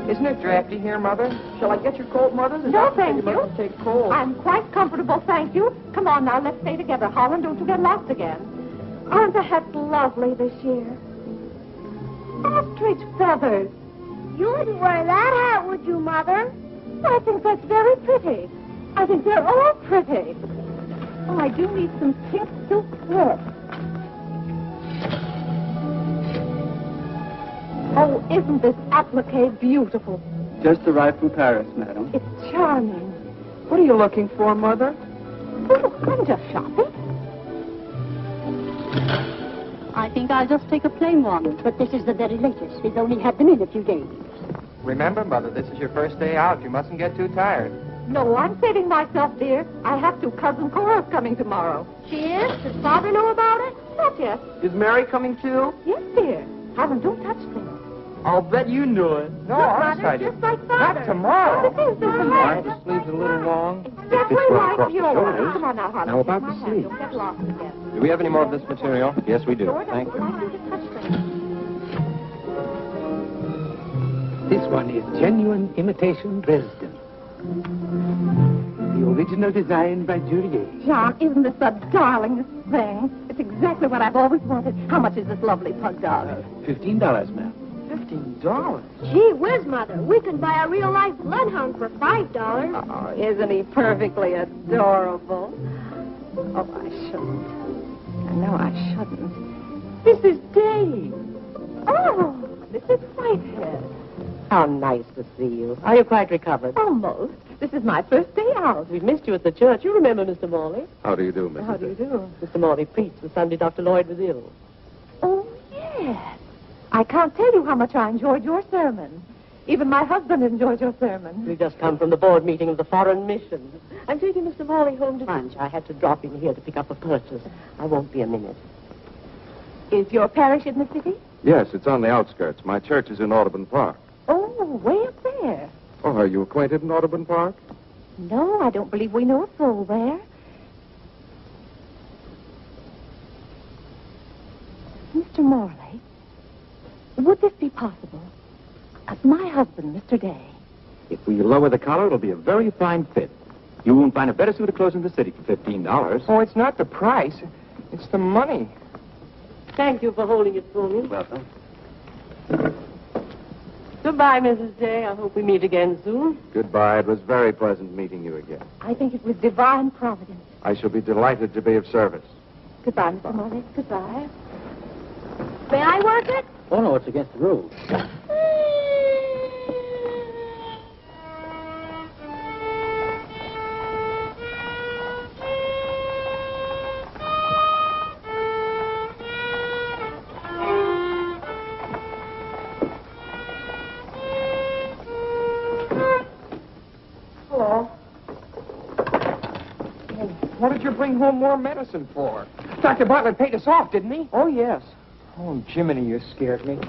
Isn't it drafty here, Mother? Shall I get your coat, Mother? The No, doctor said thank you you. mustn't take cold. I'm quite comfortable, thank you. Come on now, let's stay together. Holland, don't you get lost again. Aren't the hats lovely this year? Ostrich feathers. You wouldn't wear that hat, would you, Mother? I think that's very pretty. I think they're all pretty. Oh, I do need some pink silk work. Oh, isn't this applique beautiful? Just arrived from Paris, madam. It's charming. What are you looking for, Mother? Oh, I'm just shopping. I think I'll just take a plain one, but this is the very latest. We've only had them in a few days. Remember, Mother, this is your first day out. You mustn't get too tired. No, I'm saving myself, dear. I have to. Cousin Cora's coming tomorrow. She is? Does Father know about it? Not yet. Is Mary coming too? Yes, dear. Holland, don't touch things. I'll bet you knew it. No, Look, honest, Mother, I just didn't. like Father. Not tomorrow. This is the Aren't the sleeves a little long? Exactly well like across the yours. shoulders. Come on now, Holland. Now about Take my the hand. sleeve. Don't get lost again. Do we have any more of this material? Yes, we do. Sure, Thank don't you. like you to touch things. This one is genuine imitation Dresden. The original design by Duryea. John, isn't this the darlingest thing? It's exactly what I've always wanted. How much is this lovely pug dog? $15, ma'am. $15? Gee whiz, Mother. We can buy a real-life bloodhound for $5. Oh, isn't he perfectly adorable? Oh, I shouldn't. I know I shouldn't. This is Dave. Oh, Mrs. Whitehead. How nice to see you. Are you quite recovered? Almost. This is my first day out. We've missed you at the church. You remember Mr. Morley? How do you do, Mrs. How do you do? Mr. Morley preached the Sunday Dr. Lloyd was ill. Oh, yes. I can't tell you how much I enjoyed your sermon. Even my husband enjoyed your sermon. We've just come from the board meeting of the Foreign Mission. I'm taking Mr. Morley home to lunch. I had to drop in here to pick up a purchase. I won't be a minute. Is your parish in the city? Yes, it's on the outskirts. My church is in Audubon Park. Oh, way up there. Oh, are you acquainted in Audubon Park? No, I don't believe we know a soul there. Mr. Morley, would this be possible? My husband, Mr. Day. If we lower the collar, it'll be a very fine fit. You won't find a better suit of clothes in the city for $15. Oh, it's not the price. It's the money. Thank you for holding it for me. Welcome. Goodbye, Mrs. Day. I hope we meet again soon. Goodbye. It was very pleasant meeting you again. I think it was divine providence. I shall be delighted to be of service. Goodbye, Mr. Morley. Goodbye. May I work it? Oh, no, it's against the rules. Hello. What did you bring home more medicine for? Dr. Bartlett paid us off, didn't he? Oh, yes. Oh, Jiminy, you scared me.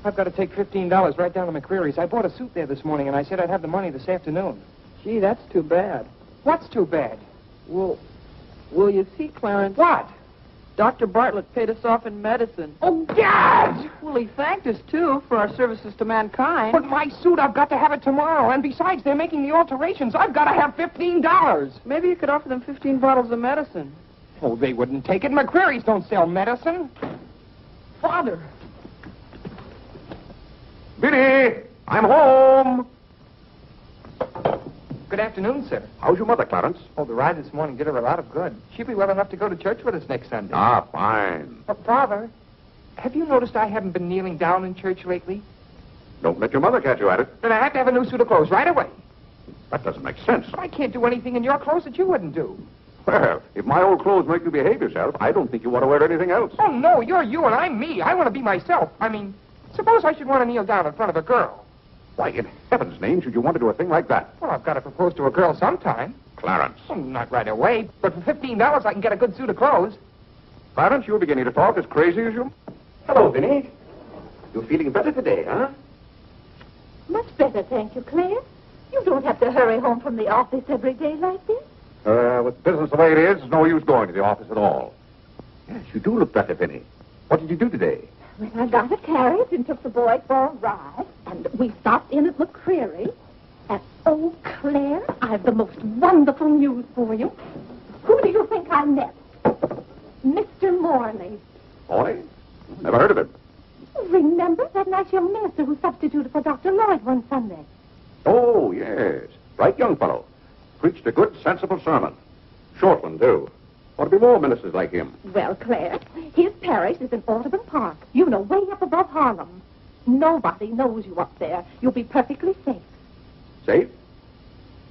I've got to take $15 right down to McCreary's. I bought a suit there this morning, and I said I'd have the money this afternoon. Gee, that's too bad. What's too bad? Well, you see, Clarence, What? Dr. Bartlett paid us off in medicine. Oh, Dad! Well, he thanked us, too, for our services to mankind. But my suit, I've got to have it tomorrow. And besides, they're making the alterations. I've got to have $15. Maybe you could offer them 15 bottles of medicine. Oh, they wouldn't take it. McCreary's don't sell medicine. Father! Biddy, I'm home. Good afternoon, sir. How's your mother, Clarence? Oh, the ride this morning did her a lot of good. She'll be well enough to go to church with us next Sunday. Ah, fine. But, Father, have you noticed I haven't been kneeling down in church lately? Don't let your mother catch you at it. Then I have to have a new suit of clothes right away. That doesn't make sense. I can't do anything in your clothes that you wouldn't do. Well, if my old clothes make you behave yourself, I don't think you want to wear anything else. Oh, no, you're you and I'm me. I want to be myself. I mean, suppose I should want to kneel down in front of a girl. Why, in heaven's name, should you want to do a thing like that? Well, I've got to propose to a girl sometime. Clarence. Well, not right away, but for $15 I can get a good suit of clothes. Clarence, you're beginning to talk as crazy as you... Hello, Vinny. You're feeling better today, huh? Much better, thank you, Claire. You don't have to hurry home from the office every day like this. With business the way it is, there's no use going to the office at all. Yes, you do look better, Vinny. What did you do today? Well, I got a carriage and took the boy for a ride, and we stopped in at McCreary. And, oh, Claire, I've the most wonderful news for you. Who do you think I met? Mr. Morley. Morley? Never heard of him. Remember that nice young minister who substituted for Dr. Lloyd one Sunday? Oh, yes. Bright young fellow. Preached a good, sensible sermon. Short one, too. Ought to be more ministers like him. Well, Claire, his parish is in Audubon Park. You know, way up above Harlem. Nobody knows you up there. You'll be perfectly safe. Safe?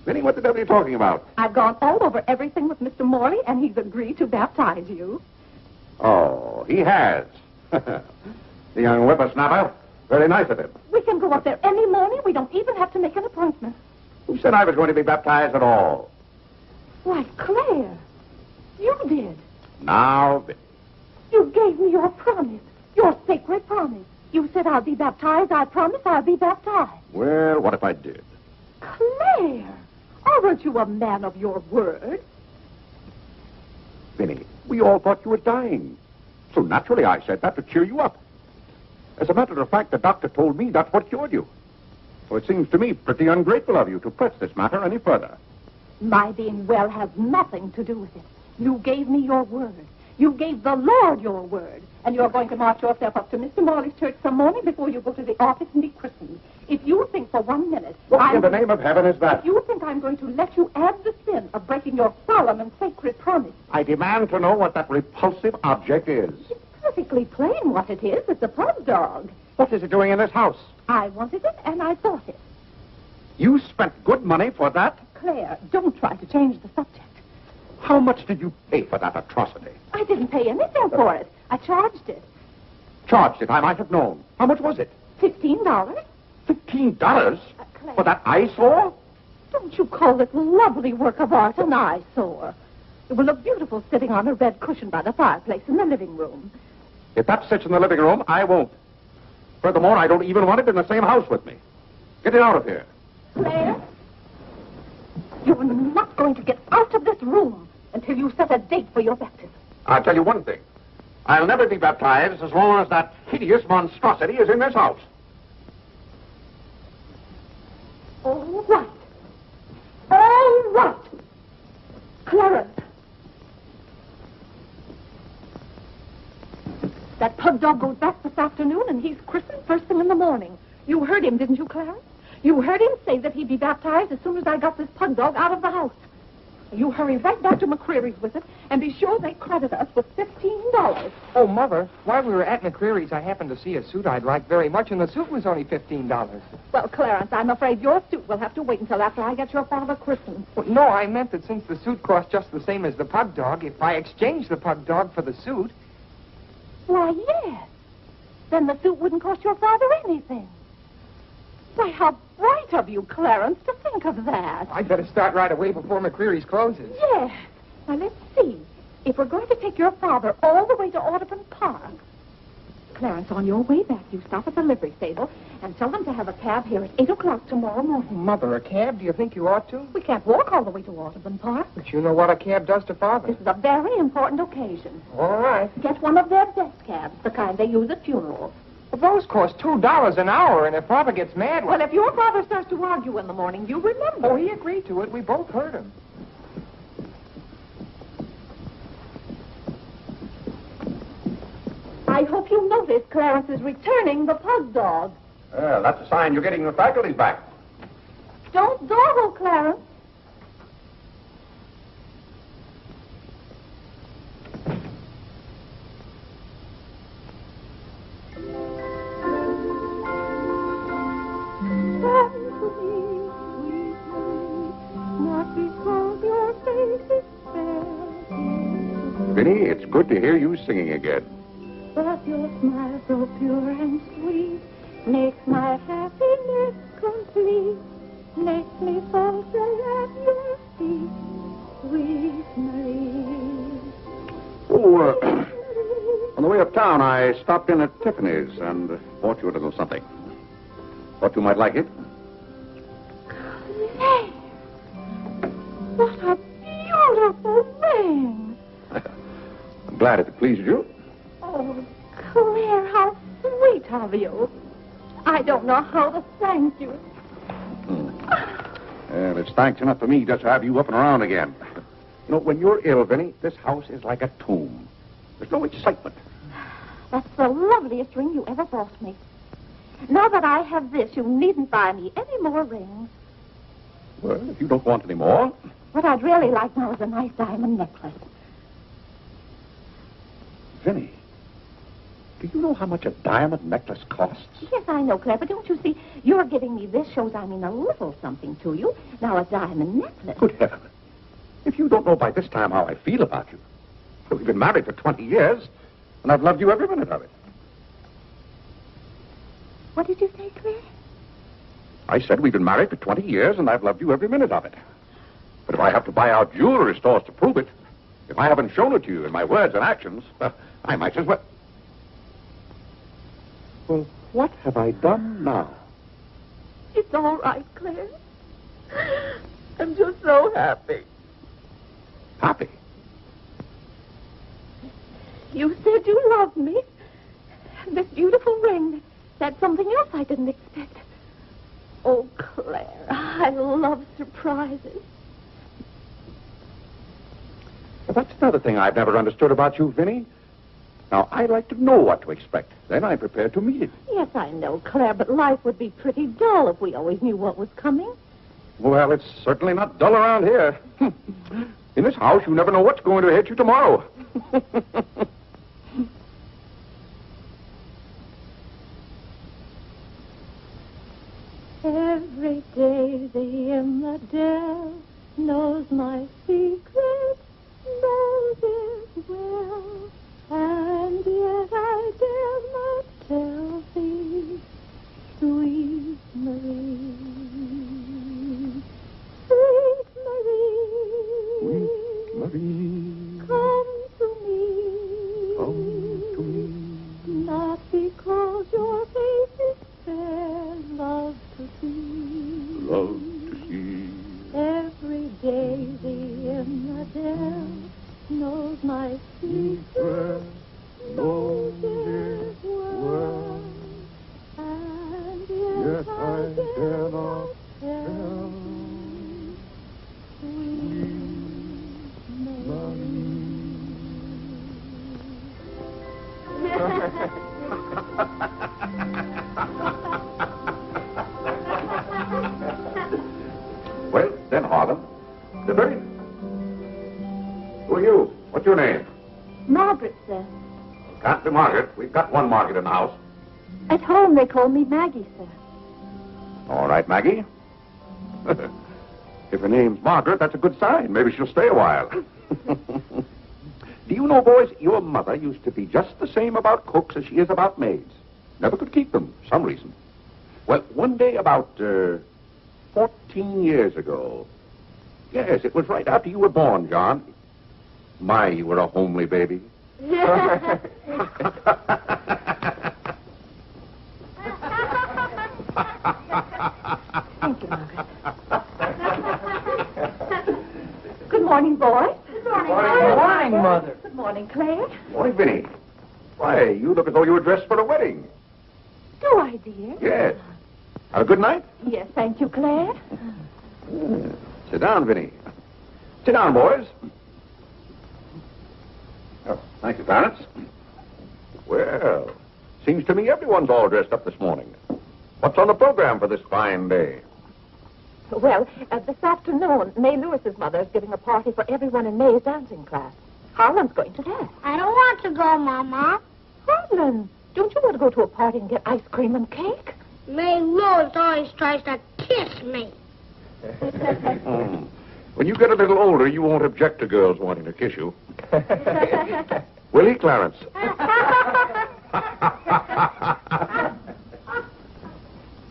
Vinny, what the devil are you talking about? I've gone all over everything with Mr. Morley, and he's agreed to baptize you. Oh, he has. The young whippersnapper. Very nice of him. We can go up there any morning. We don't even have to make an appointment. Who said I was going to be baptized at all? Why, Claire, you did. Now, Vinny. You gave me your promise, your sacred promise. You said I'll be baptized. I promise I'll be baptized. Well, what if I did? Claire, aren't you a man of your word? Vinny, we all thought you were dying. So naturally I said that to cheer you up. As a matter of fact, the doctor told me that's what cured you. Well, it seems to me pretty ungrateful of you to press this matter any further. My being well has nothing to do with it. You gave me your word. You gave the Lord your word. And you're going to march yourself up to Mr. Morley's church some morning before you go to the office and be christened. If you think for 1 minute... What in the name of heaven is that? If you think I'm going to let you add the sin of breaking your solemn and sacred promise... I demand to know what that repulsive object is. It's perfectly plain what it is. It's a pug dog. What is it doing in this house? I wanted it, and I bought it. You spent good money for that? Claire, don't try to change the subject. How much did you pay for that atrocity? I didn't pay anything for it. I charged it. Charged it, I might have known. How much was it? $15. $15? Claire. For that eyesore? Don't you call it lovely work of art an eyesore? It will look beautiful sitting on a red cushion by the fireplace in the living room. If that sits in the living room, I won't. Furthermore, I don't even want it in the same house with me. Get it out of here. Claire, you're not going to get out of this room until you set a date for your baptism. I'll tell you one thing. I'll never be baptized as long as that hideous monstrosity is in this house. All right. All right. Clarence. That pug dog goes back this afternoon, and he's christened first thing in the morning. You heard him, didn't you, Clarence? You heard him say that he'd be baptized as soon as I got this pug dog out of the house. You hurry right back to McCreary's with it, and be sure they credit us with $15. Oh, Mother, while we were at McCreary's, I happened to see a suit I'd like very much, and the suit was only $15. Well, Clarence, I'm afraid your suit will have to wait until after I get your father christened. Well, no, I meant that since the suit cost just the same as the pug dog, if I exchange the pug dog for the suit... Why, yes. Then the suit wouldn't cost your father anything. Why, how bright of you, Clarence, to think of that. I'd better start right away before McCreary's closes. Yes. Now, let's see. If we're going to take your father all the way to Audubon Park... Clarence, on your way back, you stop at the livery stable and tell them to have a cab here at 8 o'clock tomorrow morning. Mother, a cab? Do you think you ought to? We can't walk all the way to Audubon Park. But you know what a cab does to Father. This is a very important occasion. All right. Get one of their desk cabs, the kind they use at funerals. Well, those cost $2 an hour, and if Father gets mad... Well, if your father starts to argue in the morning, you remember. Oh, he agreed to it. We both heard him. I hope you notice Clarence is returning the pug dog. Well, that's a sign you're getting your faculties back. Don't dawdle, Clarence. Vinny, it's good to hear you singing again. But your smile so pure and sweet makes my happiness complete. Makes me falter at your feet, sweet Marie. Oh, on the way uptown, I stopped in at Tiffany's and bought you a little something. Thought you might like it. Claire, what a beautiful ring. I'm glad it pleased you. Oh, Claire, how sweet of you. I don't know how to thank you. Well, it's thanks enough for me just to have you up and around again. You know, when you're ill, Vinny, this house is like a tomb. There's no excitement. That's the loveliest ring you ever bought me. Now that I have this, you needn't buy me any more rings. Well, if you don't want any more... What I'd really like now is a nice diamond necklace. Vinny, do you know how much a diamond necklace costs? Yes, I know, Claire, but don't you see, you're giving me this shows I mean a little something to you. Now, a diamond necklace. Good heaven. If you don't know by this time how I feel about you. We've been married for 20 years, and I've loved you every minute of it. What did you say, Claire? I said we've been married for 20 years, and I've loved you every minute of it. But if I have to buy out jewelry stores to prove it, if I haven't shown it to you in my words and actions, I might as well... Well, what have I done now? It's all right, Claire. I'm just so happy. Happy? You said you loved me. And this beautiful ring, that's something else I didn't expect. Oh, Claire, I love surprises. Well, that's another thing I've never understood about you, Vinny. Now, I like to know what to expect. Then I'm prepared to meet it. Yes, I know, Claire, but life would be pretty dull if we always knew what was coming. Well, it's certainly not dull around here. In this house, you never know what's going to hit you tomorrow. Every daisy in the dell knows my secret, knows it well, and yet I dare not tell thee, sweet Marie, sweet Marie, Sweet Marie, come to me, come to me. not because your face is fair, love to see. Love to see. Every daisy in the dell knows my secret, knows it well, and yet I dare not tell. Sweet Well, then, Harlan, the very... Who are you? What's your name? Margaret, sir. Can't be Margaret. We've got one Margaret in the house. At home they call me Maggie, sir. All right, Maggie. If her name's Margaret, that's a good sign. Maybe she'll stay a while. Do you know, boys, your mother used to be just the same about cooks as she is about maids. Never could keep them, for some reason. Well, one day about 14 years ago. Yes, it was right after you were born, John. My, you were a homely baby. Thank you, Margaret. Good morning, boys. Good morning. Good morning, Mother. Good morning, Claire. Morning, Vinny. Why, you look as though you were dressed for a wedding. Do I, dear? Yes. Have a good night? Yes, thank you, Claire. Sit down, Vinny. Sit down, boys. Oh, thank you, Clarence. Well, seems to me everyone's all dressed up this morning. What's on the program for this fine day? Well, this afternoon, May Lewis's mother is giving a party for everyone in May's dancing class. Harlan's going to that. I don't want to go, Mama. Harlan, don't you want to go to a party and get ice cream and cake? May Lewis always tries to kiss me. When you get a little older, you won't object to girls wanting to kiss you. Will he, Clarence?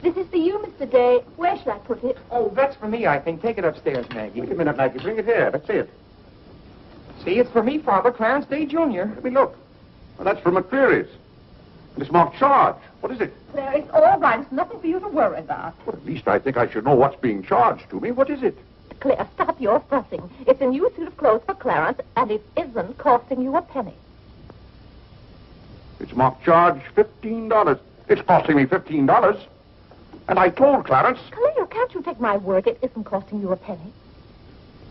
This is for you, Mr. Day. Where shall I put it? Oh, that's for me, I think. Take it upstairs, Maggie. Wait a minute, Maggie. Bring it here. Let's see it. See, it's for me, Father, Clarence Day, Jr. Let me look. Well, that's from McCreary's. It's marked charge. What is it? Claire, it's all right. It's nothing for you to worry about. Well, at least I think I should know what's being charged to me. What is it? Claire, stop your fussing. It's a new suit of clothes for Clarence, and it isn't costing you a penny. It's marked charge $15. It's costing me $15. And I told Clarence... Claire, can't you take my word? It isn't costing you a penny.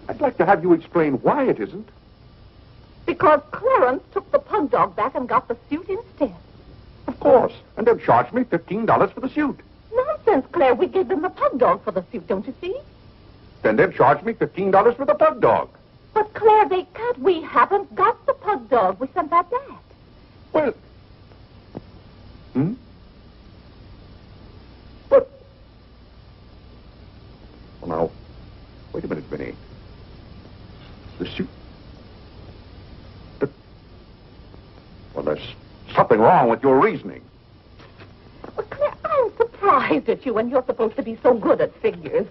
I'd like to have you explain why it isn't. Because Clarence took the pug dog back and got the suit instead. Of course. And they'll charge me $15 for the suit. Nonsense, Claire. We gave them the pug dog for the suit, don't you see? Then they'll charge me $15 for the pug dog. But, Claire, they can't. We haven't got the pug dog. We sent that back. Well... But... Well, now, wait a minute, Vinny. The suit... Well, there's something wrong with your reasoning. Well, Claire, I'm surprised at you, and you're supposed to be so good at figures.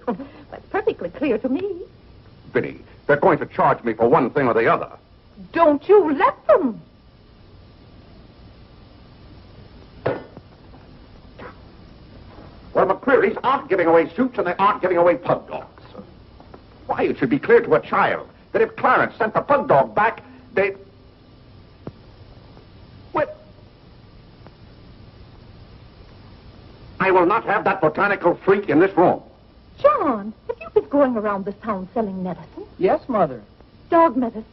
That's perfectly clear to me. Vinny, they're going to charge me for one thing or the other. Don't you let them. Well, McCreary's aren't giving away suits and they aren't giving away pug dogs. Why, it should be clear to a child that if Clarence sent the pug dog back, they... Well... I will not have that botanical freak in this room. John, have you been going around this town selling medicine? Yes, Mother. Dog medicine?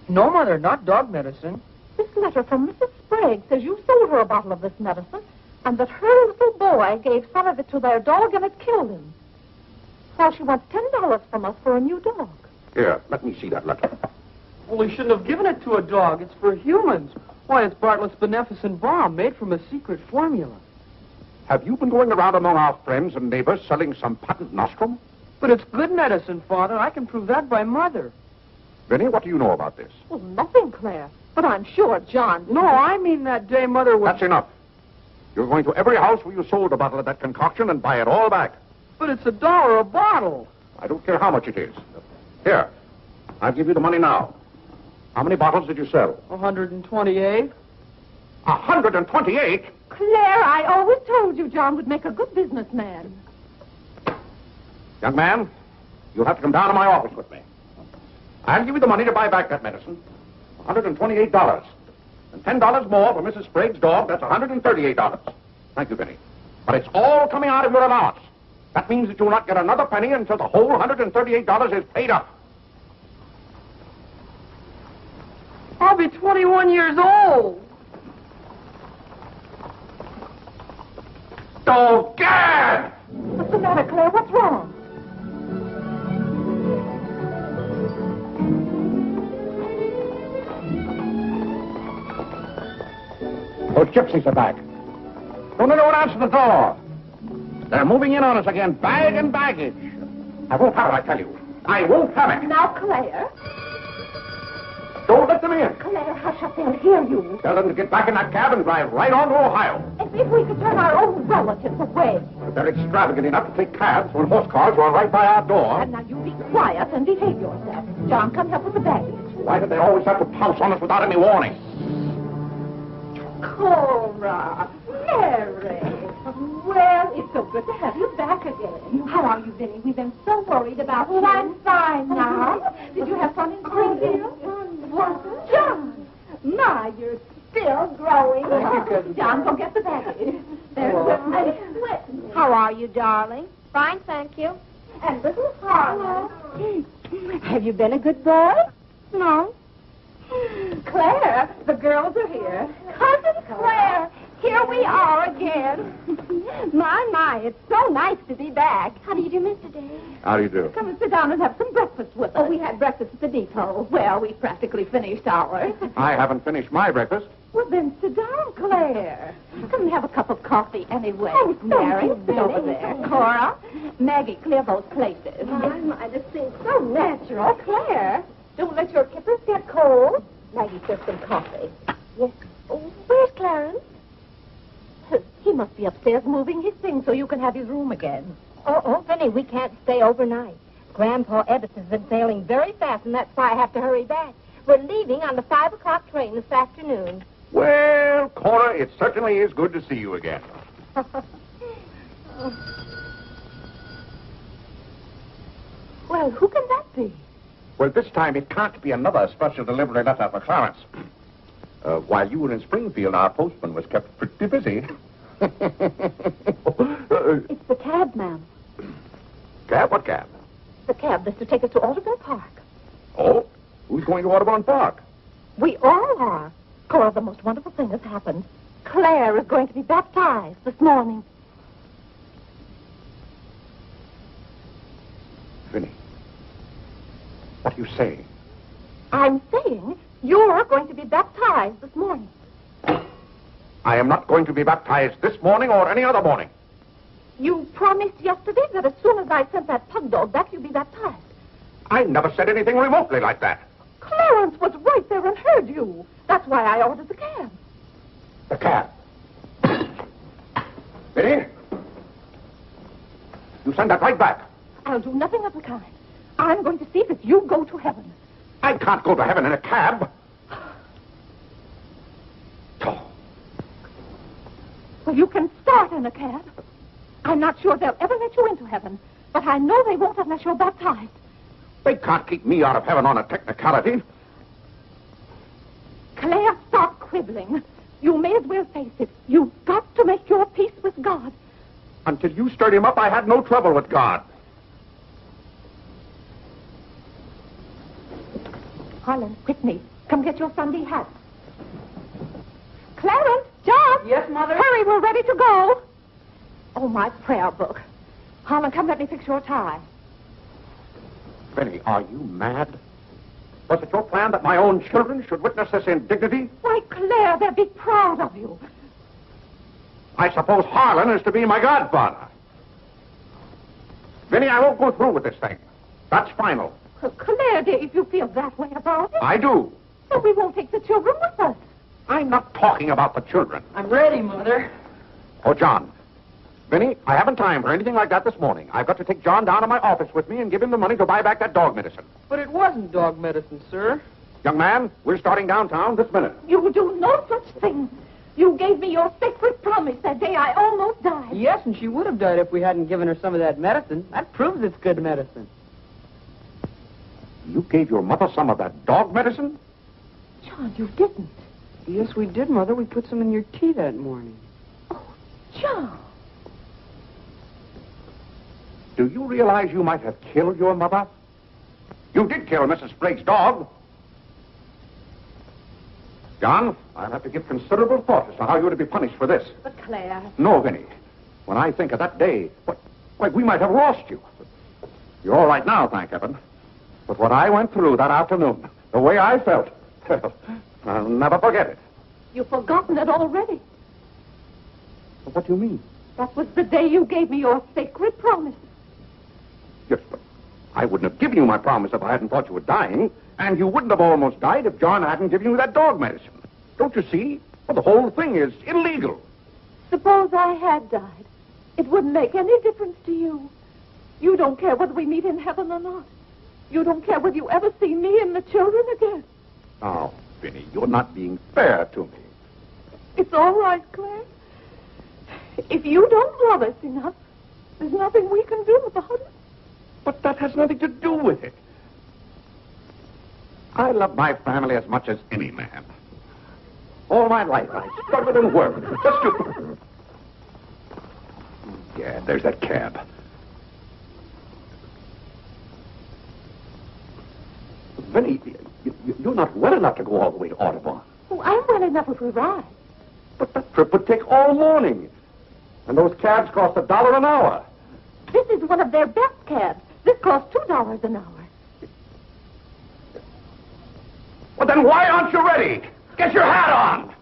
No, Mother, not dog medicine. This letter from Mrs. Sprague says you sold her a bottle of this medicine and that her little boy gave some of it to their dog and it killed him. Now she wants $10 from us for a new dog. Here, let me see that letter. Well, we shouldn't have given it to a dog. It's for humans. Why, it's Bartlett's beneficent balm made from a secret formula. Have you been going around among our friends and neighbors selling some patent nostrum? But it's good medicine, Father. I can prove that by Mother. Vinny, what do you know about this? Well, nothing, Claire. But I'm sure John... No, I mean that day Mother was... That's enough. You're going to every house where you sold a bottle of that concoction and buy it all back. But it's $1 a bottle. I don't care how much it is. Here, I'll give you the money now. How many bottles did you sell? 128. 128? Claire, I always told you John would make a good businessman. Young man, you'll have to come down to my office with me. I'll give you the money to buy back that medicine. $128. And $10 more for Mrs. Sprague's dog. That's $138. Thank you, Vinny. But it's all coming out of your allowance. That means that you'll not get another penny until the whole $138 is paid up. I'll be 21 years old. Oh, Gad! What's the matter, Claire? What's wrong? Those gypsies are back. Don't anyone answer the door. They're moving in on us again, bag and baggage. I won't have it, I tell you. I won't have it. Now, Claire. Don't let them in. Claire, hush up. They'll hear you. Tell them to get back in that cab and drive right on to Ohio. As if we could turn our own relatives away. But they're extravagant enough to take cabs when horse cars run right by our door. And now you be quiet and behave yourself. John, come help with the baggage. Why did they always have to pounce on us without any warning? Cora, Mary. Well, it's so good to have you back again. How are you, Vinny? We've been so worried about you. I'm fine now. Did you have fun in Springfield? What? John! My, you're still growing. Thank you, Cousin. John, go get the baggage. There's a sweat. How are you, darling? Fine, thank you. And little Harlow. Have you been a good boy? No. Claire, the girls are here. Cousin Claire, here we are again. My, it's so nice to be back. How do you do, Mr. Day? How do you do? Come and sit down and have some breakfast with us. Oh, we had breakfast at the depot. Well, we practically finished ours. I haven't finished my breakfast. Well, then sit down, Claire. Come and have a cup of coffee anyway. Oh, Mary, thank you, sit over Benny. there. Cora, Maggie, clear those places. My, this seems so natural. Claire, don't let your kippers get cold. Maggie, serve some coffee. Yes. Oh, where's Clarence? He must be upstairs moving his things so you can have his room again. Oh, Vinny, we can't stay overnight. Grandpa Ebbets has been sailing very fast, and that's why I have to hurry back. We're leaving on the 5 o'clock train this afternoon. Well, Cora, it certainly is good to see you again. Well, who can that be? Well, this time it can't be another special delivery letter for Clarence. While you were in Springfield, our postman was kept pretty busy. It's the cab, ma'am. Cab? What cab? The cab that's to take us to Audubon Park. Oh, who's going to Audubon Park? We all are. Cora, the most wonderful thing has happened. Claire is going to be baptized this morning. Vinny, what are you saying? I'm saying you're going to be baptized this morning. I am not going to be baptized this morning or any other morning. You promised yesterday that as soon as I sent that pug dog back, you'd be baptized. I never said anything remotely like that. Clarence was right there and heard you. That's why I ordered the cab. The cab. Vinny, you send that right back. I'll do nothing of the kind. I'm going to see that you go to heaven. I can't go to heaven in a cab. Oh. Well, you can start in a cab. I'm not sure they'll ever let you into heaven, but I know they won't unless you're baptized. They can't keep me out of heaven on a technicality. Claire, stop quibbling. You may as well face it. You've got to make your peace with God. Until you stirred him up, I had no trouble with God. Harlan, Whitney, come get your Sunday hat. Clarence, John. Yes, Mother? Hurry, we're ready to go. Oh, my prayer book. Harlan, come let me fix your tie. Benny, are you mad? Was it your plan that my own children should witness this indignity? Why, Claire, they'll be proud of you. I suppose Harlan is to be my godfather. Benny, I won't go through with this thing. That's final. Oh, Claire, dear, if you feel that way about it. I do. But we won't take the children with us. I'm not talking about the children. I'm ready, Mother. Oh, John. Benny, I haven't time for anything like that this morning. I've got to take John down to my office with me and give him the money to buy back that dog medicine. But it wasn't dog medicine, sir. Young man, we're starting downtown this minute. You will do no such thing. You gave me your sacred promise that day I almost died. Yes, and she would have died if we hadn't given her some of that medicine. That proves it's good medicine. You gave your mother some of that dog medicine? John, you didn't. Yes, we did, Mother. We put some in your tea that morning. Oh, John. Do you realize you might have killed your mother? You did kill Mrs. Sprague's dog. John, I'll have to give considerable thought as to how you're to be punished for this. But Claire... No, Vinny. When I think of that day, why, we might have lost you. You're all right now, thank heaven. But what I went through that afternoon, the way I felt, I'll never forget it. You've forgotten it already. What do you mean? That was the day you gave me your sacred promise. Yes, but I wouldn't have given you my promise if I hadn't thought you were dying, and you wouldn't have almost died if John hadn't given you that dog medicine. Don't you see? Well, the whole thing is illegal. Suppose I had died. It wouldn't make any difference to you. You don't care whether we meet in heaven or not. You don't care whether you ever see me and the children again. Now, Vinny, you're not being fair to me. It's all right, Claire. If you don't love us enough, there's nothing we can do about it. But that has nothing to do with it. I love my family as much as any man. All my life I struggled and worked just to... Yeah, there's that cab. Vinny, you're not well enough to go all the way to Audubon. Oh, I'm well enough if we ride. But that trip would take all morning. And those cabs cost $1 an hour. This is one of their best cabs. This costs $2 an hour. Well, then why aren't you ready? Get your hat on.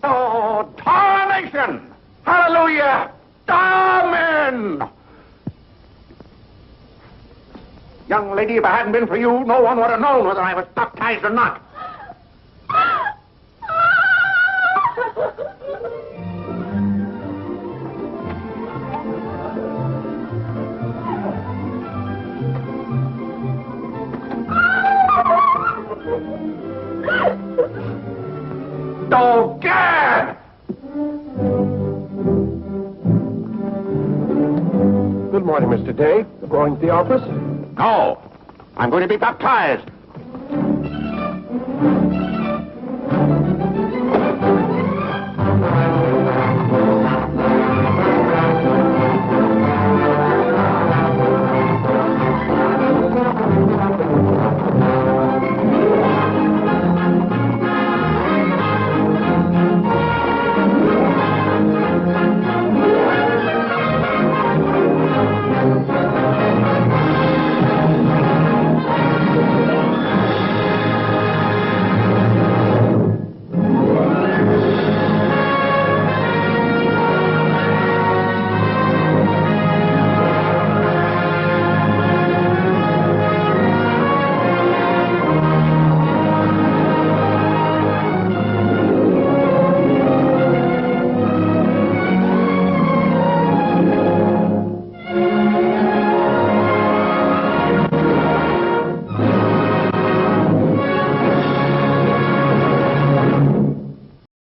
Oh, tarnation! Hallelujah! Amen! Young lady, if it hadn't been for you, no one would have known whether I was baptized or not. Oh, Gad! Good morning, Mr. Day. Going to the office? No. I'm going to be baptized.